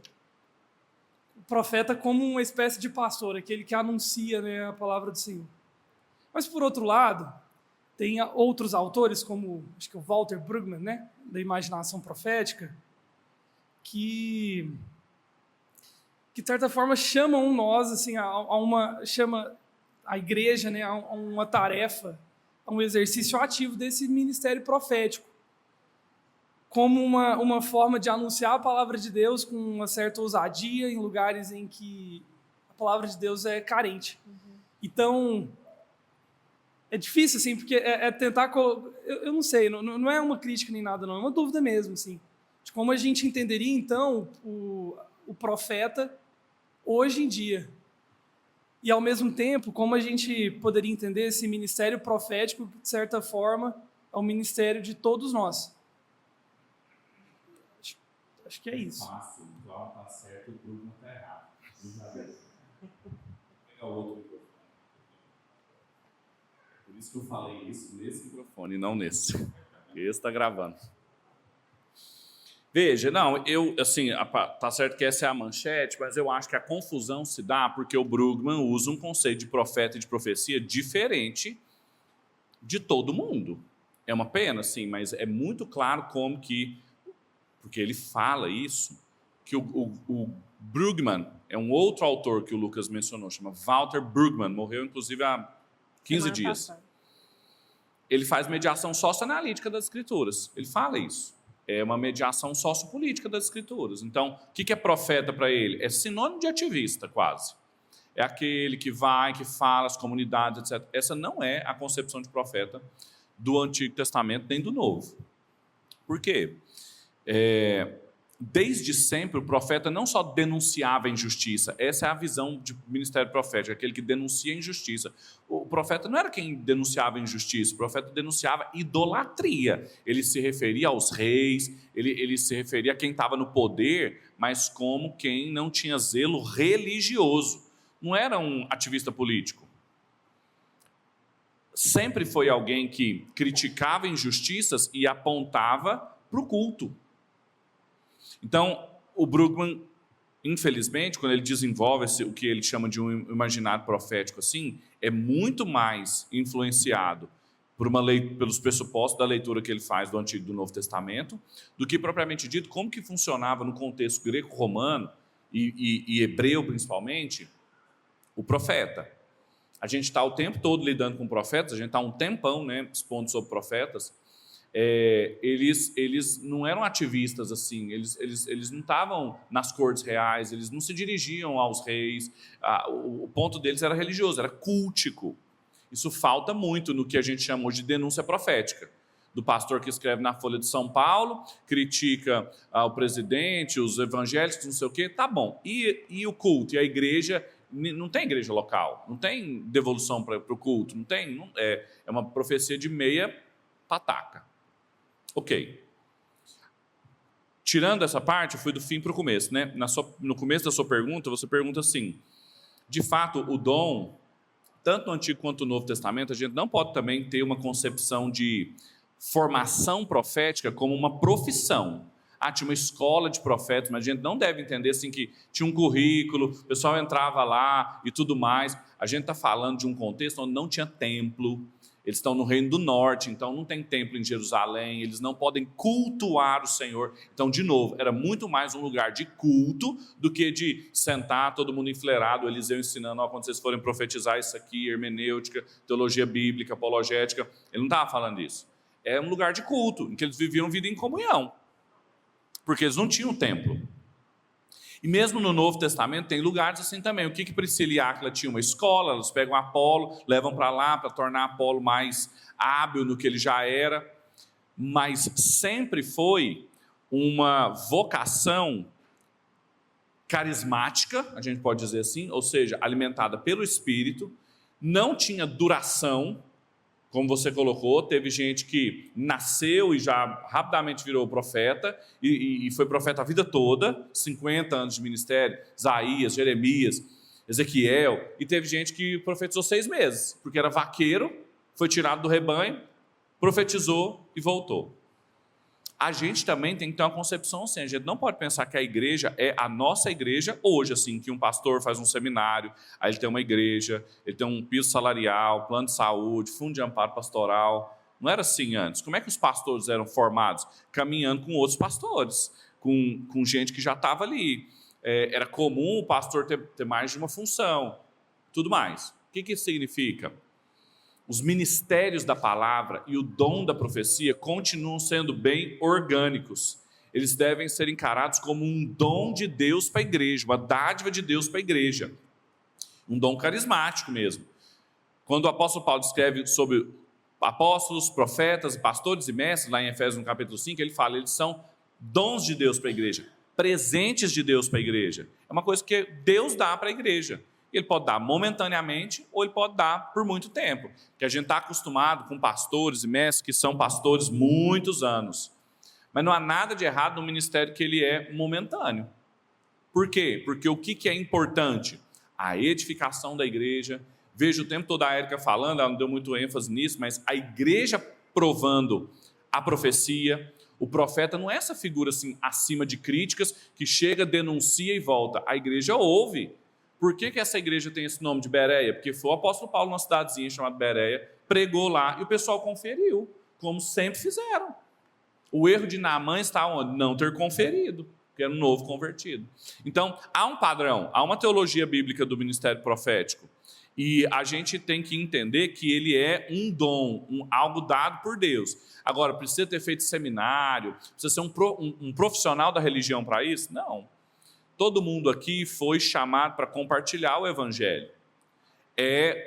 o profeta como uma espécie de pastor, aquele que anuncia, né, a palavra do Senhor. Mas, por outro lado, tem outros autores, como acho que o Walter Brueggemann, né, da imaginação profética, que de certa forma chamam nós assim, chama a igreja, né, a uma tarefa, a um exercício ativo desse ministério profético, como uma forma de anunciar a palavra de Deus com uma certa ousadia em lugares em que a palavra de Deus é carente. Então, é difícil, assim, porque tentar... Eu não sei, não é uma crítica nem nada, não. É uma dúvida mesmo, assim, de como a gente entenderia, então, o profeta hoje em dia. E, ao mesmo tempo, como a gente poderia entender esse ministério profético, que, de certa forma, é o ministério de todos nós. Acho que é isso. Fácil, o Cláudio está certo, o Bruno está errado. Vou pegar o outro microfone. Por isso que eu falei isso nesse microfone e não nesse. Esse está gravando. Veja, não, tá certo que essa é a manchete, mas eu acho que a confusão se dá porque o Brueggemann usa um conceito de profeta e de profecia diferente de todo mundo. É uma pena, sim, mas é muito claro como que, porque ele fala isso, que o Brueggemann é um outro autor que o Lucas mencionou, chama Walter Brueggemann, morreu inclusive há 15 dias. Ele faz mediação socioanalítica das escrituras, ele fala isso. É uma mediação sociopolítica das escrituras. Então, o que é profeta para ele? É sinônimo de ativista, quase. É aquele que vai, que fala, as comunidades, etc. Essa não é a concepção de profeta do Antigo Testamento nem do Novo. Por quê? Desde sempre, o profeta não só denunciava a injustiça, essa é a visão de ministério profético, aquele que denuncia a injustiça. O profeta não era quem denunciava a injustiça, o profeta denunciava idolatria. Ele se referia aos reis, ele se referia a quem estava no poder, mas como quem não tinha zelo religioso. Não era um ativista político. Sempre foi alguém que criticava injustiças e apontava para o culto. Então, o Brueggemann, infelizmente, quando ele desenvolve o que ele chama de um imaginário profético assim, é muito mais influenciado pelos pressupostos da leitura que ele faz do Antigo e do Novo Testamento, do que propriamente dito como que funcionava no contexto greco-romano e hebreu principalmente, o profeta. A gente está o tempo todo lidando com profetas, a gente está um tempão, né, expondo sobre profetas. Eles não eram ativistas assim, eles não estavam nas cortes reais, eles não se dirigiam aos reis, o ponto deles era religioso, era cultico. Isso falta muito no que a gente chamou de denúncia profética, do pastor que escreve na Folha de São Paulo, critica o presidente, os evangélicos, não sei o quê, tá bom. E o culto, e a igreja, não tem igreja local, não tem devolução para o culto, é uma profecia de meia pataca. Ok. Tirando essa parte, eu fui do fim para o começo, né? No começo da sua pergunta, você pergunta assim, de fato, o dom, tanto no Antigo quanto no Novo Testamento, a gente não pode também ter uma concepção de formação profética como uma profissão. Tinha uma escola de profetas, mas a gente não deve entender assim que tinha um currículo, o pessoal entrava lá e tudo mais. A gente está falando de um contexto onde não tinha templo. Eles estão no Reino do Norte, então não tem templo em Jerusalém, eles não podem cultuar o Senhor. Então, de novo, era muito mais um lugar de culto do que de sentar todo mundo enfileirado, Eliseu ensinando, quando vocês forem profetizar isso aqui, hermenêutica, teologia bíblica, apologética. Ele não estava falando isso. É um lugar de culto, em que eles viviam vida em comunhão, porque eles não tinham templo. E mesmo no Novo Testamento tem lugares assim também. O que Priscila e Áquila tinham? Uma escola, eles pegam Apolo, levam para lá para tornar Apolo mais hábil no que ele já era. Mas sempre foi uma vocação carismática, a gente pode dizer assim, ou seja, alimentada pelo Espírito, não tinha duração, como você colocou, teve gente que nasceu e já rapidamente virou profeta, e foi profeta a vida toda, 50 anos de ministério, Isaías, Jeremias, Ezequiel, e teve gente que profetizou 6 meses, porque era vaqueiro, foi tirado do rebanho, profetizou e voltou. A gente também tem que ter uma concepção assim, a gente não pode pensar que a igreja é a nossa igreja hoje, assim, que um pastor faz um seminário, aí ele tem uma igreja, ele tem um piso salarial, plano de saúde, fundo de amparo pastoral. Não era assim antes. Como é que os pastores eram formados? Caminhando com outros pastores, com gente que já estava ali. Era comum o pastor ter mais de uma função, tudo mais. O que isso significa? Os ministérios da palavra e o dom da profecia continuam sendo bem orgânicos. Eles devem ser encarados como um dom de Deus para a igreja, uma dádiva de Deus para a igreja. Um dom carismático mesmo. Quando o apóstolo Paulo escreve sobre apóstolos, profetas, pastores e mestres, lá em Efésios no capítulo 5, ele fala, eles são dons de Deus para a igreja, presentes de Deus para a igreja. É uma coisa que Deus dá para a igreja. Ele pode dar momentaneamente ou ele pode dar por muito tempo. Porque a gente está acostumado com pastores e mestres que são pastores muitos anos. Mas não há nada de errado no ministério que ele é momentâneo. Por quê? Porque o que é importante? A edificação da igreja. Vejo o tempo todo a Érica falando, ela não deu muito ênfase nisso, mas a igreja provando a profecia. O profeta não é essa figura assim, acima de críticas, que chega, denuncia e volta. A igreja ouve. Por que essa igreja tem esse nome de Bereia? Porque foi o apóstolo Paulo numa cidadezinha chamada Bereia, pregou lá e o pessoal conferiu, como sempre fizeram. O erro de Naamã está onde? Não ter conferido, porque era um novo convertido. Então, há um padrão, há uma teologia bíblica do ministério profético. E a gente tem que entender que ele é um dom, algo dado por Deus. Agora, precisa ter feito seminário, precisa ser um profissional da religião para isso? Não. Todo mundo aqui foi chamado para compartilhar o evangelho. É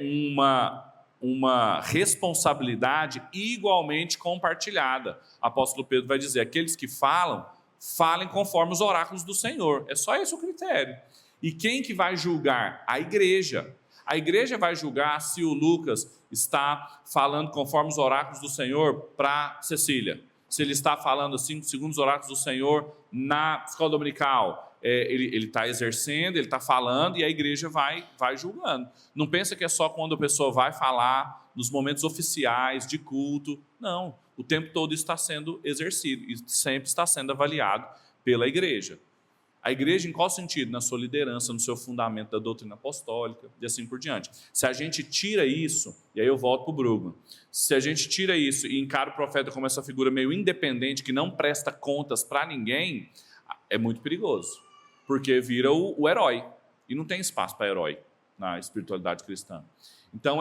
uma responsabilidade igualmente compartilhada. O apóstolo Pedro vai dizer, aqueles que falam, falem conforme os oráculos do Senhor. É só esse o critério. E quem que vai julgar? A igreja. A igreja vai julgar se o Lucas está falando conforme os oráculos do Senhor para Cecília. Se ele está falando assim, segundo os oráculos do Senhor, na escola dominical. Ele está exercendo, ele está falando e a igreja vai julgando. Não pensa que é só quando a pessoa vai falar nos momentos oficiais de culto. Não, o tempo todo está sendo exercido e sempre está sendo avaliado pela igreja. A igreja em qual sentido? Na sua liderança, no seu fundamento da doutrina apostólica e assim por diante. Se a gente tira isso, e aí eu volto para o Brugman, se a gente tira isso e encara o profeta como essa figura meio independente, que não presta contas para ninguém, é muito perigoso, porque vira o herói, e não tem espaço para herói na espiritualidade cristã. Então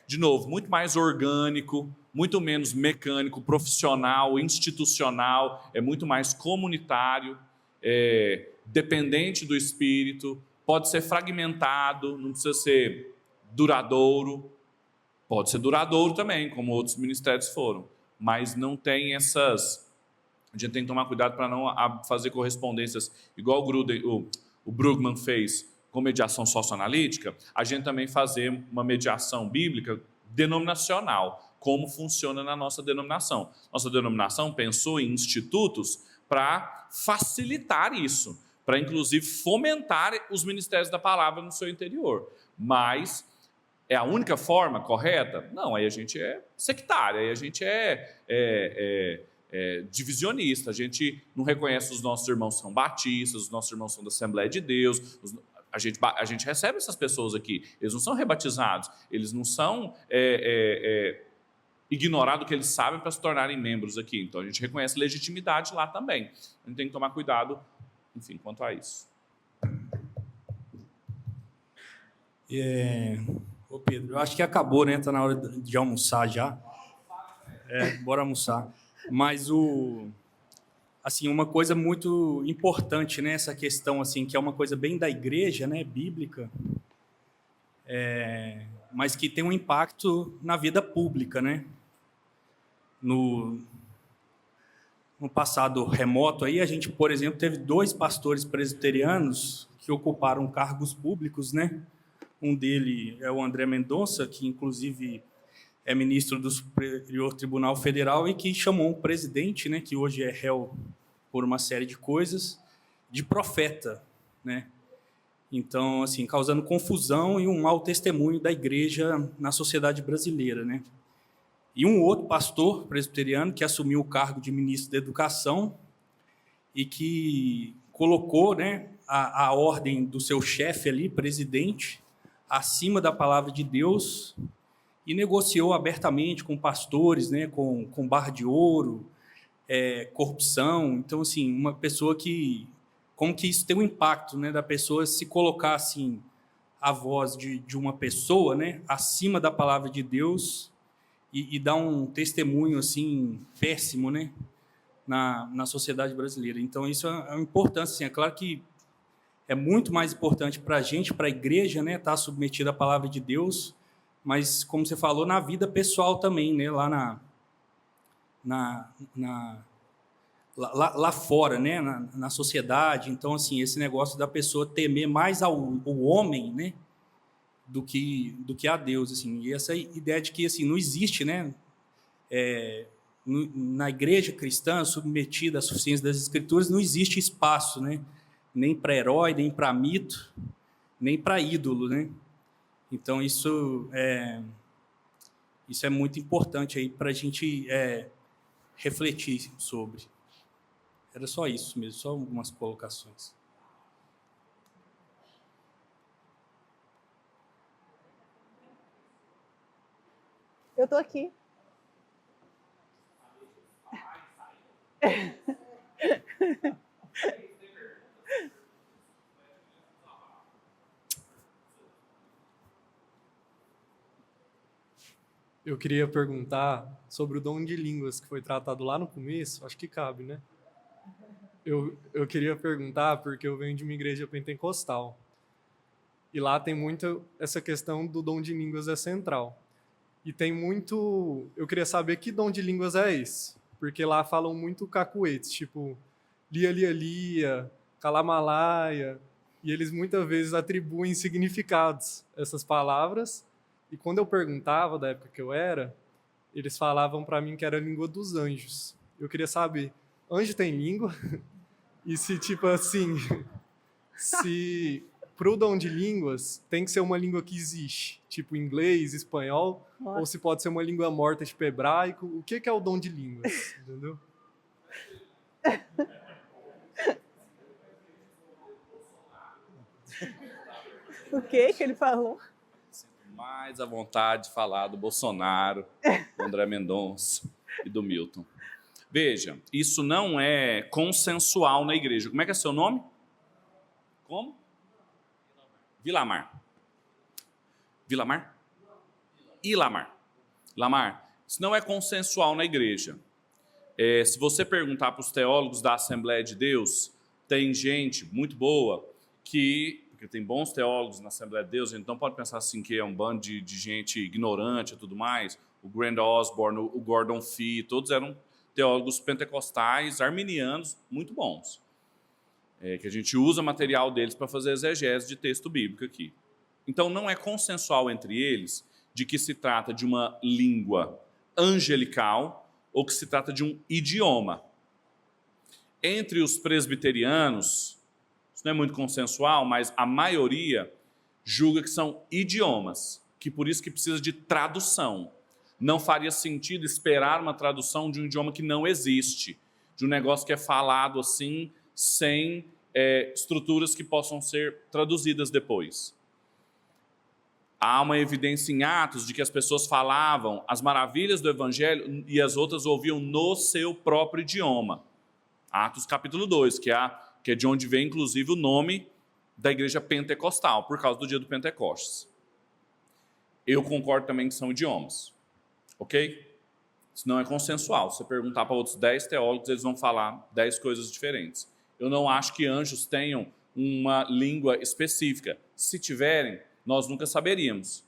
de novo, muito mais orgânico, muito menos mecânico, profissional, institucional, é muito mais comunitário, dependente do Espírito, pode ser fragmentado, não precisa ser duradouro, pode ser duradouro também, como outros ministérios foram, mas não tem essas... A gente tem que tomar cuidado para não fazer correspondências, igual o Brugman fez com mediação socioanalítica, a gente também fazer uma mediação bíblica denominacional, como funciona na nossa denominação. Nossa denominação pensou em institutos para facilitar isso, para inclusive fomentar os ministérios da palavra no seu interior. Mas é a única forma correta? Não, aí a gente é sectário, aí a gente é divisionista, a gente não reconhece os nossos irmãos são batistas, os nossos irmãos são da Assembleia de Deus, a gente recebe essas pessoas aqui, eles não são rebatizados, eles não são ignorados o que eles sabem para se tornarem membros aqui, então a gente reconhece legitimidade lá também, a gente tem que tomar cuidado, enfim, quanto a isso. Ô Pedro, eu acho que acabou, né? Está na hora de almoçar já. Bora almoçar. Mas assim, uma coisa muito importante, né? Essa questão assim, que é uma coisa bem da igreja, né? Bíblica, mas que tem um impacto na vida pública, né? No passado remoto aí, a gente, por exemplo, teve 2 pastores presbiterianos que ocuparam cargos públicos, né? Um dele é o André Mendonça, que inclusive é ministro do Superior Tribunal Federal e que chamou um presidente, né, que hoje é réu por uma série de coisas, de profeta, né? Então, assim, causando confusão e um mau testemunho da igreja na sociedade brasileira, né? E um outro pastor presbiteriano que assumiu o cargo de ministro da Educação e que colocou, né, a ordem do seu chefe ali, presidente, acima da palavra de Deus e negociou abertamente com pastores, né, com barra de ouro, corrupção. Então, assim, uma pessoa que... Como que isso tem um impacto, né, da pessoa se colocar, assim, a voz de uma pessoa, né, acima da palavra de Deus e dar um testemunho, assim, péssimo, né, na sociedade brasileira. Então, isso é uma importância, assim, é claro que é muito mais importante para a gente, para a igreja, né, estar submetida à palavra de Deus, mas, como você falou, na vida pessoal também, né, lá lá fora, né, na sociedade. Então, assim, esse negócio da pessoa temer mais ao homem, né, do que a Deus, assim. E essa ideia de que, assim, não existe, né, na igreja cristã submetida à suficiência das Escrituras, não existe espaço, né, nem para herói, nem para mito, nem para ídolo, né? Então isso é muito importante aí para a gente refletir sobre. Era só isso mesmo, só algumas colocações. Eu tô aqui. Eu queria perguntar sobre o dom de línguas que foi tratado lá no começo, acho que cabe, né? Eu queria perguntar porque eu venho de uma igreja pentecostal e lá tem muito essa questão do dom de línguas é central. E tem muito... Eu queria saber que dom de línguas é esse, porque lá falam muito cacuetes, tipo lia, lia, lia, calamalaia, e eles muitas vezes atribuem significados a essas palavras. E quando eu perguntava, da época que eu era, eles falavam para mim que era a língua dos anjos. Eu queria saber, anjo tem língua? E se, tipo assim, se pro dom de línguas tem que ser uma língua que existe, tipo inglês, espanhol, ou se pode ser uma língua morta, tipo hebraico. O que é o dom de línguas? Entendeu? O que ele falou? Mais à vontade de falar do Bolsonaro, do André Mendonça e do Milton. Veja, isso não é consensual na igreja. Como é que é seu nome? Como? Vilamar. Vilamar? Ilamar. Lamar. Isso não é consensual na igreja. Se você perguntar para os teólogos da Assembleia de Deus, tem gente muito boa porque tem bons teólogos na Assembleia de Deus, então pode pensar assim que é um bando de gente ignorante e tudo mais. O Grant Osborne, o Gordon Fee, todos eram teólogos pentecostais, arminianos, muito bons. Que a gente usa material deles para fazer exegese de texto bíblico aqui. Então não é consensual entre eles de que se trata de uma língua angelical ou que se trata de um idioma. Entre os presbiterianos, isso não é muito consensual, mas a maioria julga que são idiomas, que por isso que precisa de tradução. Não faria sentido esperar uma tradução de um idioma que não existe, de um negócio que é falado assim, sem estruturas que possam ser traduzidas depois. Há uma evidência em Atos de que as pessoas falavam as maravilhas do Evangelho e as outras ouviam no seu próprio idioma. Atos capítulo 2, que é de onde vem, inclusive, o nome da igreja pentecostal, por causa do dia do Pentecostes. Eu concordo também que são idiomas. Ok? Isso não é consensual. Se você perguntar para outros 10 teólogos, eles vão falar 10 coisas diferentes. Eu não acho que anjos tenham uma língua específica. Se tiverem, nós nunca saberíamos.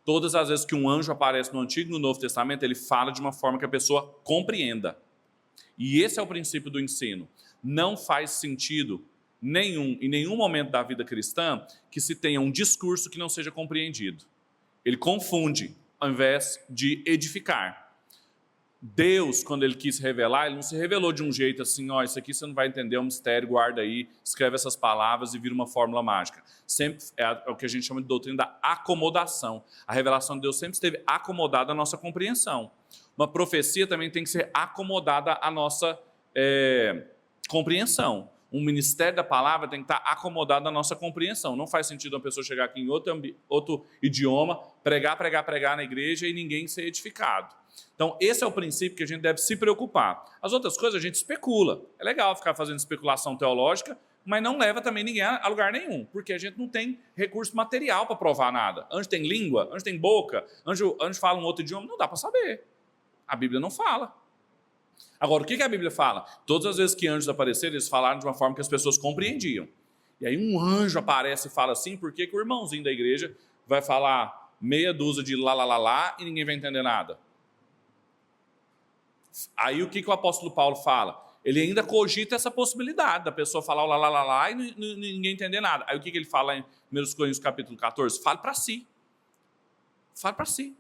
Todas as vezes que um anjo aparece no Antigo e no Novo Testamento, ele fala de uma forma que a pessoa compreenda. E esse é o princípio do ensino. Não faz sentido nenhum, em nenhum momento da vida cristã, que se tenha um discurso que não seja compreendido. Ele confunde, ao invés de edificar. Deus, quando ele quis revelar, ele não se revelou de um jeito assim, isso aqui você não vai entender, é um mistério, guarda aí, escreve essas palavras e vira uma fórmula mágica. Sempre é o que a gente chama de doutrina da acomodação. A revelação de Deus sempre esteve acomodada à nossa compreensão. Uma profecia também tem que ser acomodada à nossa compreensão. Um ministério da palavra tem que estar acomodado à nossa compreensão. Não faz sentido uma pessoa chegar aqui em outro idioma, pregar na igreja e ninguém ser edificado. Então, esse é o princípio que a gente deve se preocupar. As outras coisas a gente especula. É legal ficar fazendo especulação teológica, mas não leva também ninguém a lugar nenhum, porque a gente não tem recurso material para provar nada. Anjo tem língua, anjo tem boca, anjo fala um outro idioma, não dá para saber. A Bíblia não fala. Agora, o que a Bíblia fala? Todas as vezes que anjos apareceram, eles falaram de uma forma que as pessoas compreendiam. E aí um anjo aparece e fala assim, por que o irmãozinho da igreja vai falar meia dúzia de lá e ninguém vai entender nada? Aí o que o apóstolo Paulo fala? Ele ainda cogita essa possibilidade da pessoa falar o lá e ninguém entender nada. Aí o que ele fala em 1 Coríntios capítulo 14? Fale para si. Fale para si.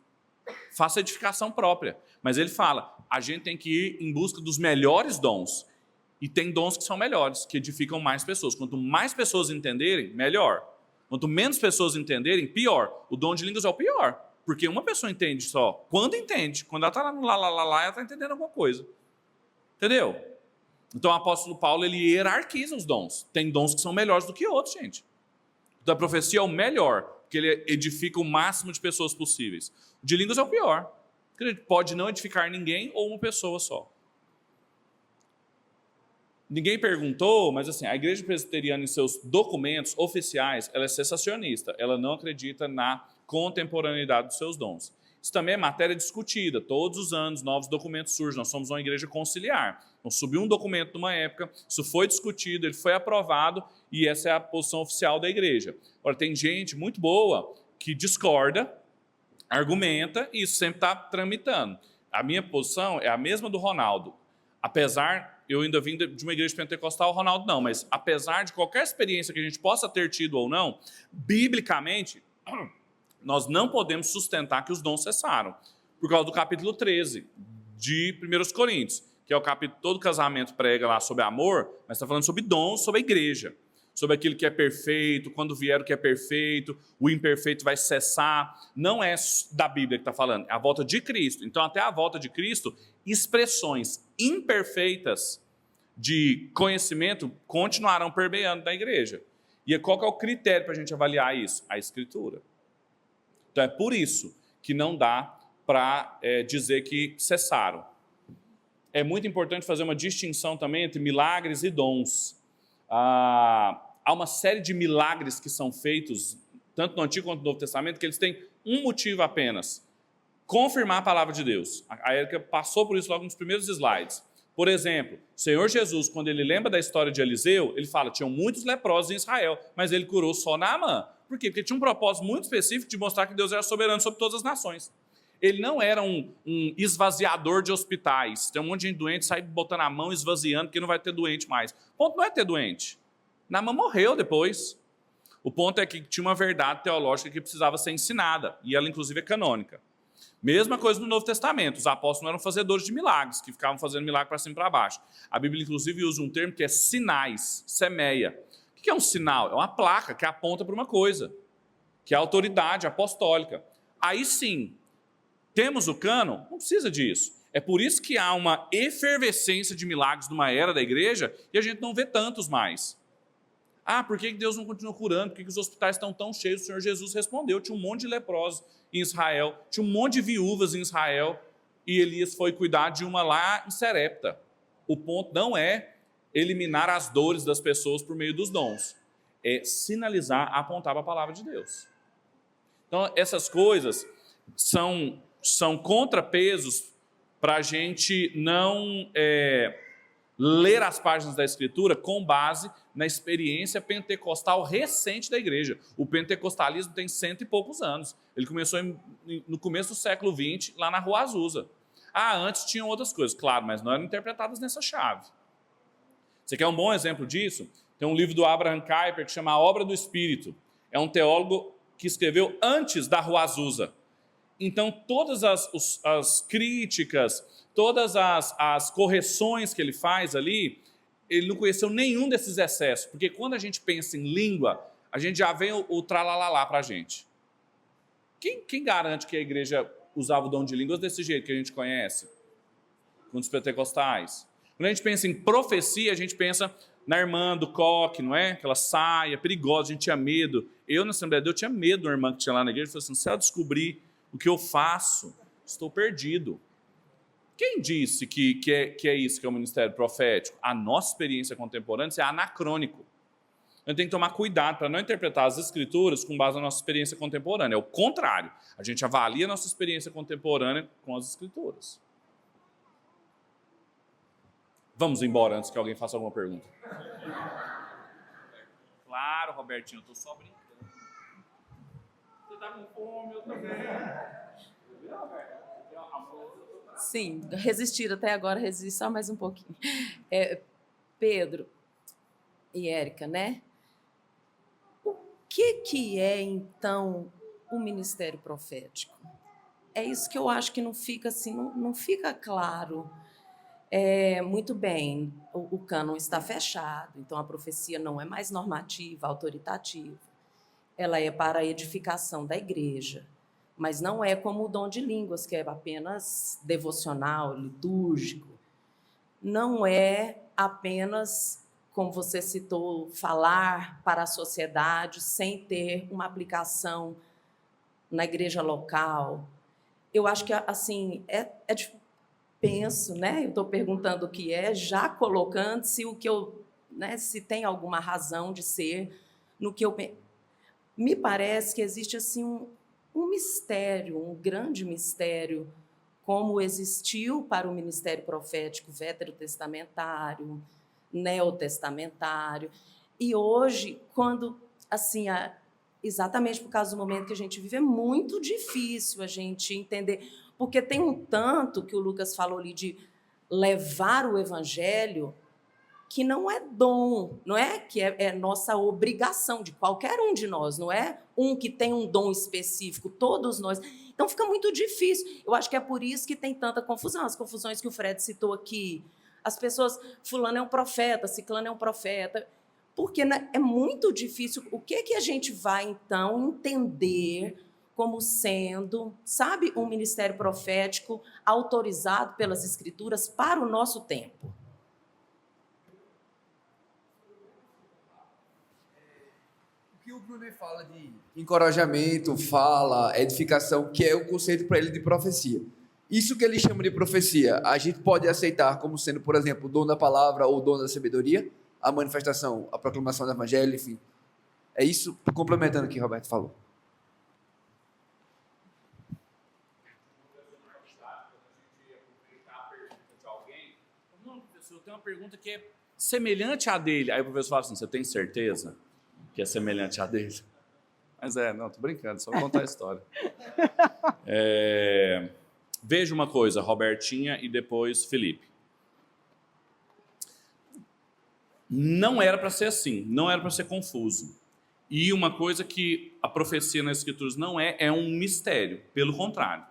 Faça edificação própria. Mas ele fala, a gente tem que ir em busca dos melhores dons. E tem dons que são melhores, que edificam mais pessoas. Quanto mais pessoas entenderem, melhor. Quanto menos pessoas entenderem, pior. O dom de línguas é o pior. Porque uma pessoa entende só. Quando entende. Quando ela está lá no lá, ela está entendendo alguma coisa. Entendeu? Então o apóstolo Paulo, ele hierarquiza os dons. Tem dons que são melhores do que outros, gente. Então a profecia é o melhor, porque ele edifica o máximo de pessoas possíveis. O de línguas é o pior. Ele pode não edificar ninguém ou uma pessoa só. Ninguém perguntou, mas assim, a igreja presbiteriana, em seus documentos oficiais, ela é cessacionista. Ela não acredita na contemporaneidade dos seus dons. Isso também é matéria discutida. Todos os anos, novos documentos surgem. Nós somos uma igreja conciliar. Então, subiu um documento numa época, isso foi discutido, ele foi aprovado, e essa é a posição oficial da igreja. Agora, tem gente muito boa que discorda, argumenta, e isso sempre está tramitando. A minha posição é a mesma do Ronaldo. Apesar, eu ainda vim de uma igreja pentecostal, o Ronaldo não, mas apesar de qualquer experiência que a gente possa ter tido ou não, biblicamente, nós não podemos sustentar que os dons cessaram, por causa do capítulo 13 de 1 Coríntios, que é o capítulo todo casamento prega lá sobre amor, mas está falando sobre dons, sobre a igreja, sobre aquilo que é perfeito, quando vier o que é perfeito, o imperfeito vai cessar. Não é da Bíblia que está falando, é a volta de Cristo. Então, até a volta de Cristo, expressões imperfeitas de conhecimento continuarão permeando da igreja. E qual que é o critério para a gente avaliar isso? A Escritura. Então, é por isso que não dá para dizer que cessaram. É muito importante fazer uma distinção também entre milagres e dons. Há uma série de milagres que são feitos, tanto no Antigo quanto no Novo Testamento, que eles têm um motivo apenas: confirmar a palavra de Deus. A Érica passou por isso logo nos primeiros slides. Por exemplo, o Senhor Jesus, quando ele lembra da história de Eliseu, ele fala: tinham muitos leprosos em Israel, mas ele curou só Naamã. Por quê? Porque tinha um propósito muito específico de mostrar que Deus era soberano sobre todas as nações. Ele não era um esvaziador de hospitais. Tem um monte de gente doente, sai botando a mão, esvaziando, porque não vai ter doente mais. O ponto não é ter doente. Naamã morreu depois. O ponto é que tinha uma verdade teológica que precisava ser ensinada, e ela, inclusive, é canônica. Mesma coisa no Novo Testamento. Os apóstolos não eram fazedores de milagres, que ficavam fazendo milagre para cima e para baixo. A Bíblia, inclusive, usa um termo que é sinais, semeia. O que é um sinal? É uma placa que aponta para uma coisa, que é a autoridade apostólica. Aí sim, temos o cânon? Não precisa disso. É por isso que há uma efervescência de milagres numa era da igreja e a gente não vê tantos mais. Por que Deus não continua curando? Por que os hospitais estão tão cheios? O Senhor Jesus respondeu: tinha um monte de leprosos em Israel, tinha um monte de viúvas em Israel, e Elias foi cuidar de uma lá em Serepta. O ponto não é eliminar as dores das pessoas por meio dos dons, é sinalizar, apontar para a palavra de Deus. Então, essas coisas são contrapesos para a gente não ler as páginas da Escritura com base na experiência pentecostal recente da igreja. O pentecostalismo tem 100 e poucos anos. Ele começou no começo do século XX, lá na Rua Azusa. Antes tinham outras coisas, claro, mas não eram interpretadas nessa chave. Você quer um bom exemplo disso? Tem um livro do Abraham Kuyper que chama A Obra do Espírito. É um teólogo que escreveu antes da Rua Azusa. Então, todas as críticas, todas as correções que ele faz ali, ele não conheceu nenhum desses excessos, porque quando a gente pensa em língua, a gente já vem o tralalá para a gente. Quem garante que a igreja usava o dom de línguas desse jeito que a gente conhece? Com os pentecostais. Quando a gente pensa em profecia, a gente pensa na irmã do coque, não é? Aquela saia perigosa, a gente tinha medo. Eu, na Assembleia de Deus, tinha medo de uma irmã que tinha lá na igreja, eu falei assim: se ela descobrir o que eu faço, estou perdido. Quem disse que é isso que é o ministério profético? A nossa experiência contemporânea, isso é anacrônico. A gente tem que tomar cuidado para não interpretar as Escrituras com base na nossa experiência contemporânea. É o contrário. A gente avalia a nossa experiência contemporânea com as Escrituras. Vamos embora antes que alguém faça alguma pergunta. Claro, Robertinho, eu estou só brincando. Você está com fome, eu também. Viu, Roberto? Sim, resistir até agora, resistir só mais um pouquinho. Pedro e Érica, né? O que é, então, o ministério profético? É isso que eu acho que não fica assim, não fica claro. Muito bem, o cânon está fechado, então a profecia não é mais normativa, autoritativa. Ela é para a edificação da igreja, mas não é como o dom de línguas, que é apenas devocional, litúrgico. Não é apenas, como você citou, falar para a sociedade sem ter uma aplicação na igreja local. Eu acho que, assim, penso, né? Eu estou perguntando o que é, já colocando se o que eu, né, se tem alguma razão de ser no que eu penso. Me parece que existe assim um mistério, um grande mistério, como existiu para o ministério profético veterotestamentário, neotestamentário, e hoje, quando assim, exatamente por causa do momento que a gente vive, é muito difícil a gente entender. Porque tem um tanto que o Lucas falou ali de levar o evangelho que não é dom, não é que é nossa obrigação de qualquer um de nós, não é um que tem um dom específico, todos nós. Então fica muito difícil. Eu acho que é por isso que tem tanta confusão, as confusões que o Fred citou aqui. As pessoas, fulano é um profeta, ciclano é um profeta, porque é muito difícil. O que é que a gente vai, então, entender como sendo, sabe, um ministério profético autorizado pelas Escrituras para o nosso tempo? O que o Bruno fala de encorajamento, fala, edificação, que é o conceito para ele de profecia. Isso que ele chama de profecia, a gente pode aceitar como sendo, por exemplo, o dom da palavra ou o dom da sabedoria, a manifestação, a proclamação do evangelho, enfim. É isso, complementando o que o Roberto falou. Eu tenho uma pergunta que é semelhante à dele. Aí o professor fala assim, você tem certeza que é semelhante à dele? Mas não, tô brincando, só contar a história. Veja uma coisa, Robertinha e depois Felipe. Não era para ser assim, não era para ser confuso. E uma coisa que a profecia nas Escrituras não é um mistério, pelo contrário.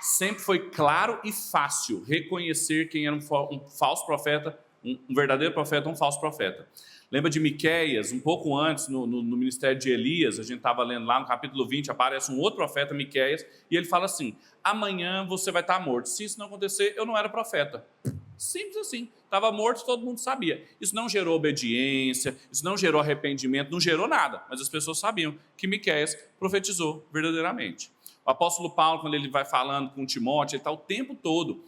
Sempre foi claro e fácil reconhecer quem era um falso profeta, um verdadeiro profeta, um falso profeta. Lembra de Miqueias, um pouco antes, no ministério de Elias, a gente estava lendo lá no capítulo 20, aparece um outro profeta, Miqueias, e ele fala assim, amanhã você vai estar morto. Se isso não acontecer, eu não era profeta. Simples assim. Estava morto, todo mundo sabia. Isso não gerou obediência, isso não gerou arrependimento, não gerou nada, mas as pessoas sabiam que Miqueias profetizou verdadeiramente. O apóstolo Paulo, quando ele vai falando com Timóteo, ele está o tempo todo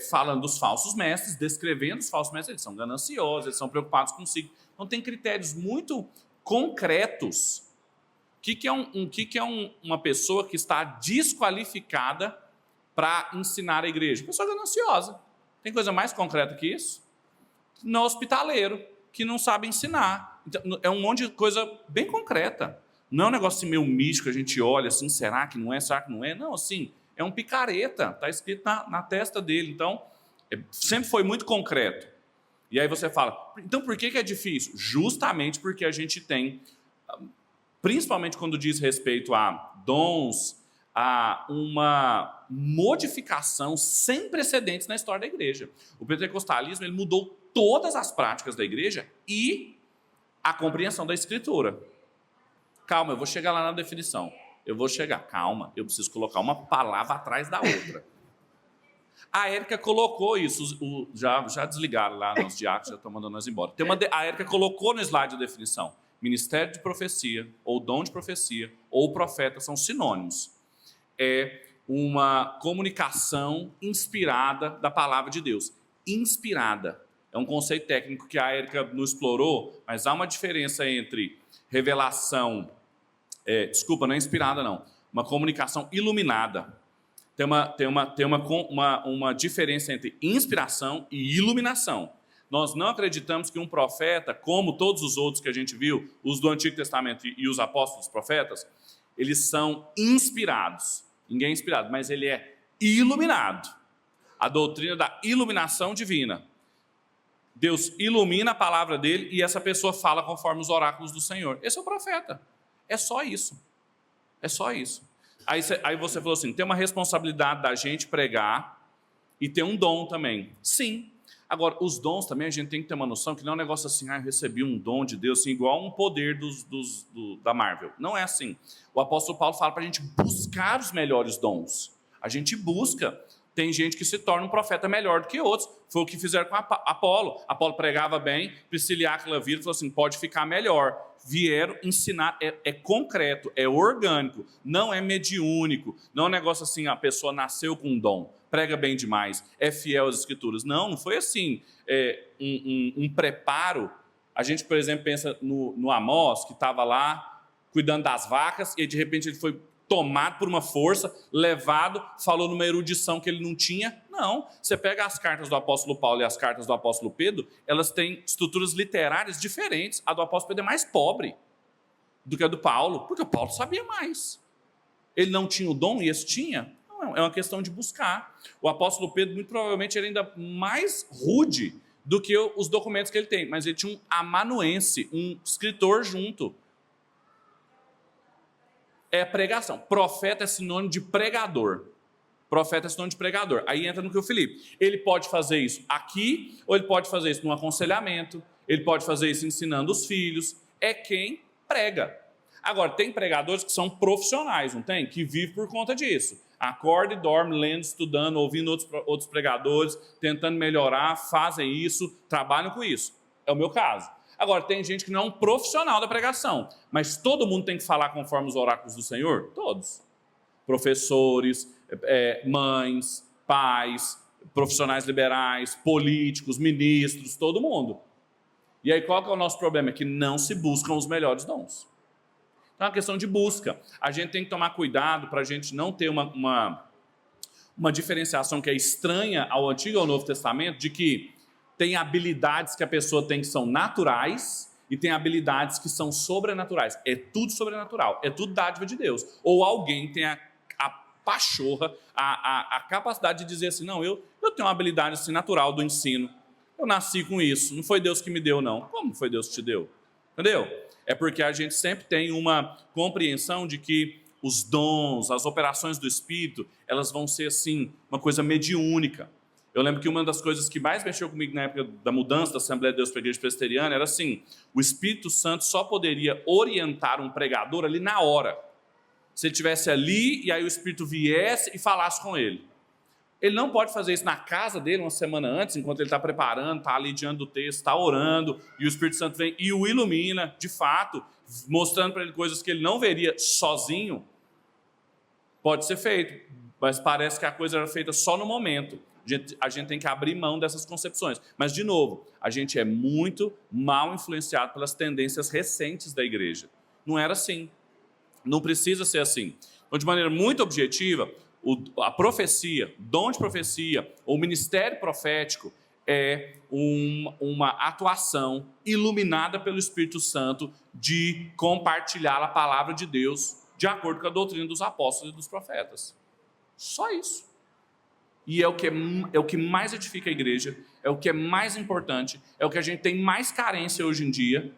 falando dos falsos mestres, descrevendo os falsos mestres. Eles são gananciosos, eles são preocupados consigo. Então, tem critérios muito concretos. O que é uma pessoa que está desqualificada para ensinar a igreja? Pessoa gananciosa. Tem coisa mais concreta que isso? Não hospitaleiro, que não sabe ensinar. Então, é um monte de coisa bem concreta. Não é um negócio assim meio místico, a gente olha assim, será que não é, será que não é? Não, assim, é um picareta, está escrito na testa dele. Então, sempre foi muito concreto. E aí você fala, então por que é difícil? Justamente porque a gente tem, principalmente quando diz respeito a dons, a uma modificação sem precedentes na história da igreja. O pentecostalismo ele mudou todas as práticas da igreja e a compreensão da Escritura. Calma, eu vou chegar lá na definição. Eu vou chegar. Calma, eu preciso colocar uma palavra atrás da outra. A Érica colocou isso. Já desligaram lá, os diáconos já estão mandando nós embora. A Érica colocou no slide a definição. Ministério de profecia, ou dom de profecia, ou profeta, são sinônimos. É uma comunicação inspirada da palavra de Deus. Inspirada. É um conceito técnico que a Érica não explorou, mas há uma diferença entre revelação... não é inspirada, não. Uma comunicação iluminada. Tem uma diferença entre inspiração e iluminação. Nós não acreditamos que um profeta, como todos os outros que a gente viu, os do Antigo Testamento e os apóstolos profetas, eles são inspirados. Ninguém é inspirado, mas ele é iluminado. A doutrina da iluminação divina. Deus ilumina a palavra dele e essa pessoa fala conforme os oráculos do Senhor. Esse é o profeta. É só isso. É só isso. Aí você falou assim, tem uma responsabilidade da gente pregar e ter um dom também. Sim. Agora, os dons também, a gente tem que ter uma noção que não é um negócio assim, eu recebi um dom de Deus, assim, igual um poder da Marvel. Não é assim. O apóstolo Paulo fala para a gente buscar os melhores dons. A gente busca. Tem gente que se torna um profeta melhor do que outros. Foi o que fizeram com Apolo. Apolo pregava bem, Priscila e Áquila viram e falou assim, pode ficar melhor. Vieram ensinar, é concreto, é orgânico, não é mediúnico, não é um negócio assim, a pessoa nasceu com um dom, prega bem demais, é fiel às escrituras. Não foi assim, um preparo. A gente, por exemplo, pensa no Amós, que estava lá cuidando das vacas, e de repente ele foi tomado por uma força, levado, falou numa erudição que ele não tinha. Não, você pega as cartas do apóstolo Paulo e as cartas do apóstolo Pedro, elas têm estruturas literárias diferentes. A do apóstolo Pedro é mais pobre do que a do Paulo, porque o Paulo sabia mais. Ele não tinha o dom e esse tinha? Não, é uma questão de buscar. O apóstolo Pedro, muito provavelmente, era ainda mais rude do que os documentos que ele tem, mas ele tinha um amanuense, um escritor junto. É pregação. Profeta é sinônimo de pregador. Profeta é sinônimo de pregador. Aí entra no que o Felipe. Ele pode fazer isso aqui, ou ele pode fazer isso no aconselhamento, ele pode fazer isso ensinando os filhos. É quem prega. Agora, tem pregadores que são profissionais, não tem? Que vivem por conta disso. Acorda e dorme, lendo, estudando, ouvindo outros pregadores, tentando melhorar, fazem isso, trabalham com isso. É o meu caso. Agora, tem gente que não é um profissional da pregação, mas todo mundo tem que falar conforme os oráculos do Senhor? Todos. Professores, mães, pais, profissionais liberais, políticos, ministros, todo mundo. E aí qual que é o nosso problema? É que não se buscam os melhores dons. Então é uma questão de busca. A gente tem que tomar cuidado para a gente não ter uma diferenciação que é estranha ao Antigo e ao Novo Testamento, de que tem habilidades que a pessoa tem que são naturais e tem habilidades que são sobrenaturais. É tudo sobrenatural, é tudo dádiva de Deus. Ou alguém tem a pachorra, a capacidade de dizer assim, não, eu tenho uma habilidade assim, natural do ensino, eu nasci com isso, não foi Deus que me deu, não. Como foi Deus que te deu? Entendeu? É porque a gente sempre tem uma compreensão de que os dons, as operações do Espírito, elas vão ser assim, uma coisa mediúnica. Eu lembro que uma das coisas que mais mexeu comigo na época da mudança da Assembleia de Deus para a Igreja Presbiteriana era assim, o Espírito Santo só poderia orientar um pregador ali na hora. Se ele estivesse ali e aí o Espírito viesse e falasse com ele. Ele não pode fazer isso na casa dele uma semana antes, enquanto ele está preparando, está ali diante do texto, está orando, e o Espírito Santo vem e o ilumina, de fato, mostrando para ele coisas que ele não veria sozinho. Pode ser feito, mas parece que a coisa era feita só no momento. A gente tem que abrir mão dessas concepções. Mas, de novo, a gente é muito mal influenciado pelas tendências recentes da igreja. Não era assim. Não precisa ser assim. Então, de maneira muito objetiva, a profecia, dom de profecia, ou ministério profético é uma atuação iluminada pelo Espírito Santo de compartilhar a palavra de Deus de acordo com a doutrina dos apóstolos e dos profetas. Só isso. E é o que mais edifica a igreja, é o que é mais importante, é o que a gente tem mais carência hoje em dia.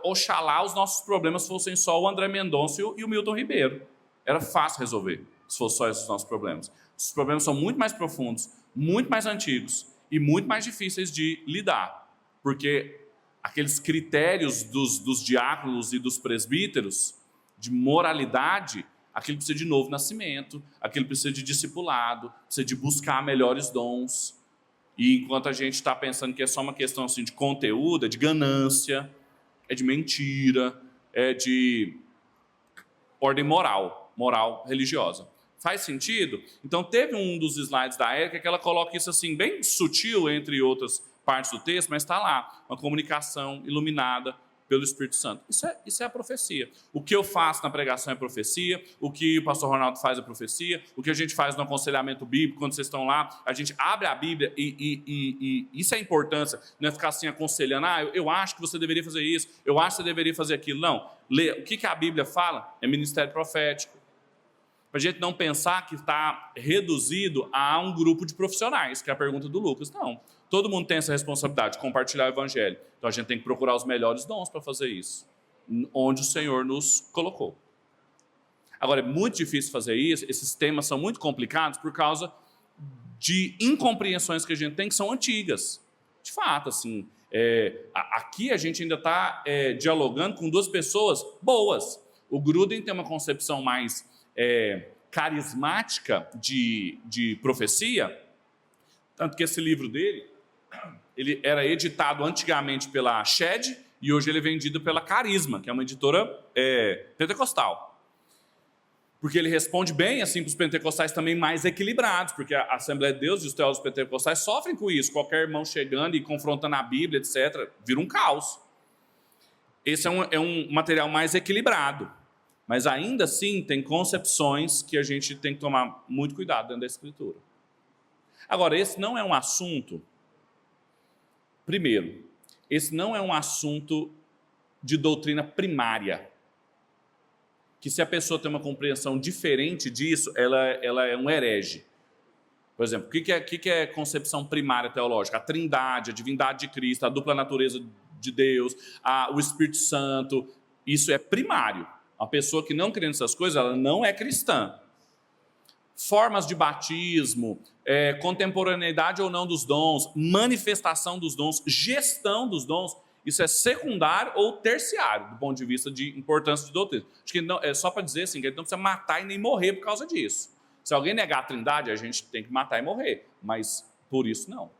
Oxalá os nossos problemas fossem só o André Mendonça e o Milton Ribeiro. Era fácil resolver, se fossem só esses nossos problemas. Os problemas são muito mais profundos, muito mais antigos e muito mais difíceis de lidar, porque aqueles critérios dos diáconos e dos presbíteros de moralidade, aquilo precisa de novo nascimento, aquilo precisa de discipulado, precisa de buscar melhores dons. E enquanto a gente está pensando que é só uma questão assim, de conteúdo, é de ganância, é de mentira, é de ordem moral religiosa. Faz sentido? Então teve um dos slides da Érica que ela coloca isso assim, bem sutil entre outras partes do texto, mas está lá, uma comunicação iluminada pelo Espírito Santo. Isso é a profecia. O que eu faço na pregação é profecia, o que o pastor Ronaldo faz é profecia, o que a gente faz no aconselhamento bíblico, quando vocês estão lá, a gente abre a Bíblia e isso é a importância, não é ficar assim aconselhando, eu acho que você deveria fazer isso, eu acho que você deveria fazer aquilo. Não, lê, o que a Bíblia fala é ministério profético. Para a gente não pensar que está reduzido a um grupo de profissionais, que é a pergunta do Lucas. Não, todo mundo tem essa responsabilidade de compartilhar o evangelho. Então a gente tem que procurar os melhores dons para fazer isso, onde o Senhor nos colocou. Agora, é muito difícil fazer isso, esses temas são muito complicados por causa de incompreensões que a gente tem que são antigas. De fato, assim, aqui a gente ainda está dialogando com duas pessoas boas. O Gruden tem uma concepção mais carismática de profecia, tanto que esse livro dele, ele era editado antigamente pela Shed e hoje ele é vendido pela Carisma, que é uma editora pentecostal. Porque ele responde bem assim para os pentecostais também mais equilibrados, porque a Assembleia de Deus e os teólogos pentecostais sofrem com isso. Qualquer irmão chegando e confrontando a Bíblia, etc., vira um caos. Esse é um material mais equilibrado. Mas ainda assim tem concepções que a gente tem que tomar muito cuidado dentro da Escritura. Agora, esse não é um assunto... Primeiro, esse não é um assunto de doutrina primária. Que se a pessoa tem uma compreensão diferente disso, ela é um herege. Por exemplo, o que é concepção primária teológica? A trindade, a divindade de Cristo, a dupla natureza de Deus, o Espírito Santo. Isso é primário. A pessoa que não crê nessas coisas, ela não é cristã. Formas de batismo, contemporaneidade ou não dos dons, manifestação dos dons, gestão dos dons, isso é secundário ou terciário, do ponto de vista de importância de doutrina. Acho que não, é só para dizer assim, que a gente não precisa matar e nem morrer por causa disso. Se alguém negar a trindade, a gente tem que matar e morrer, mas por isso não.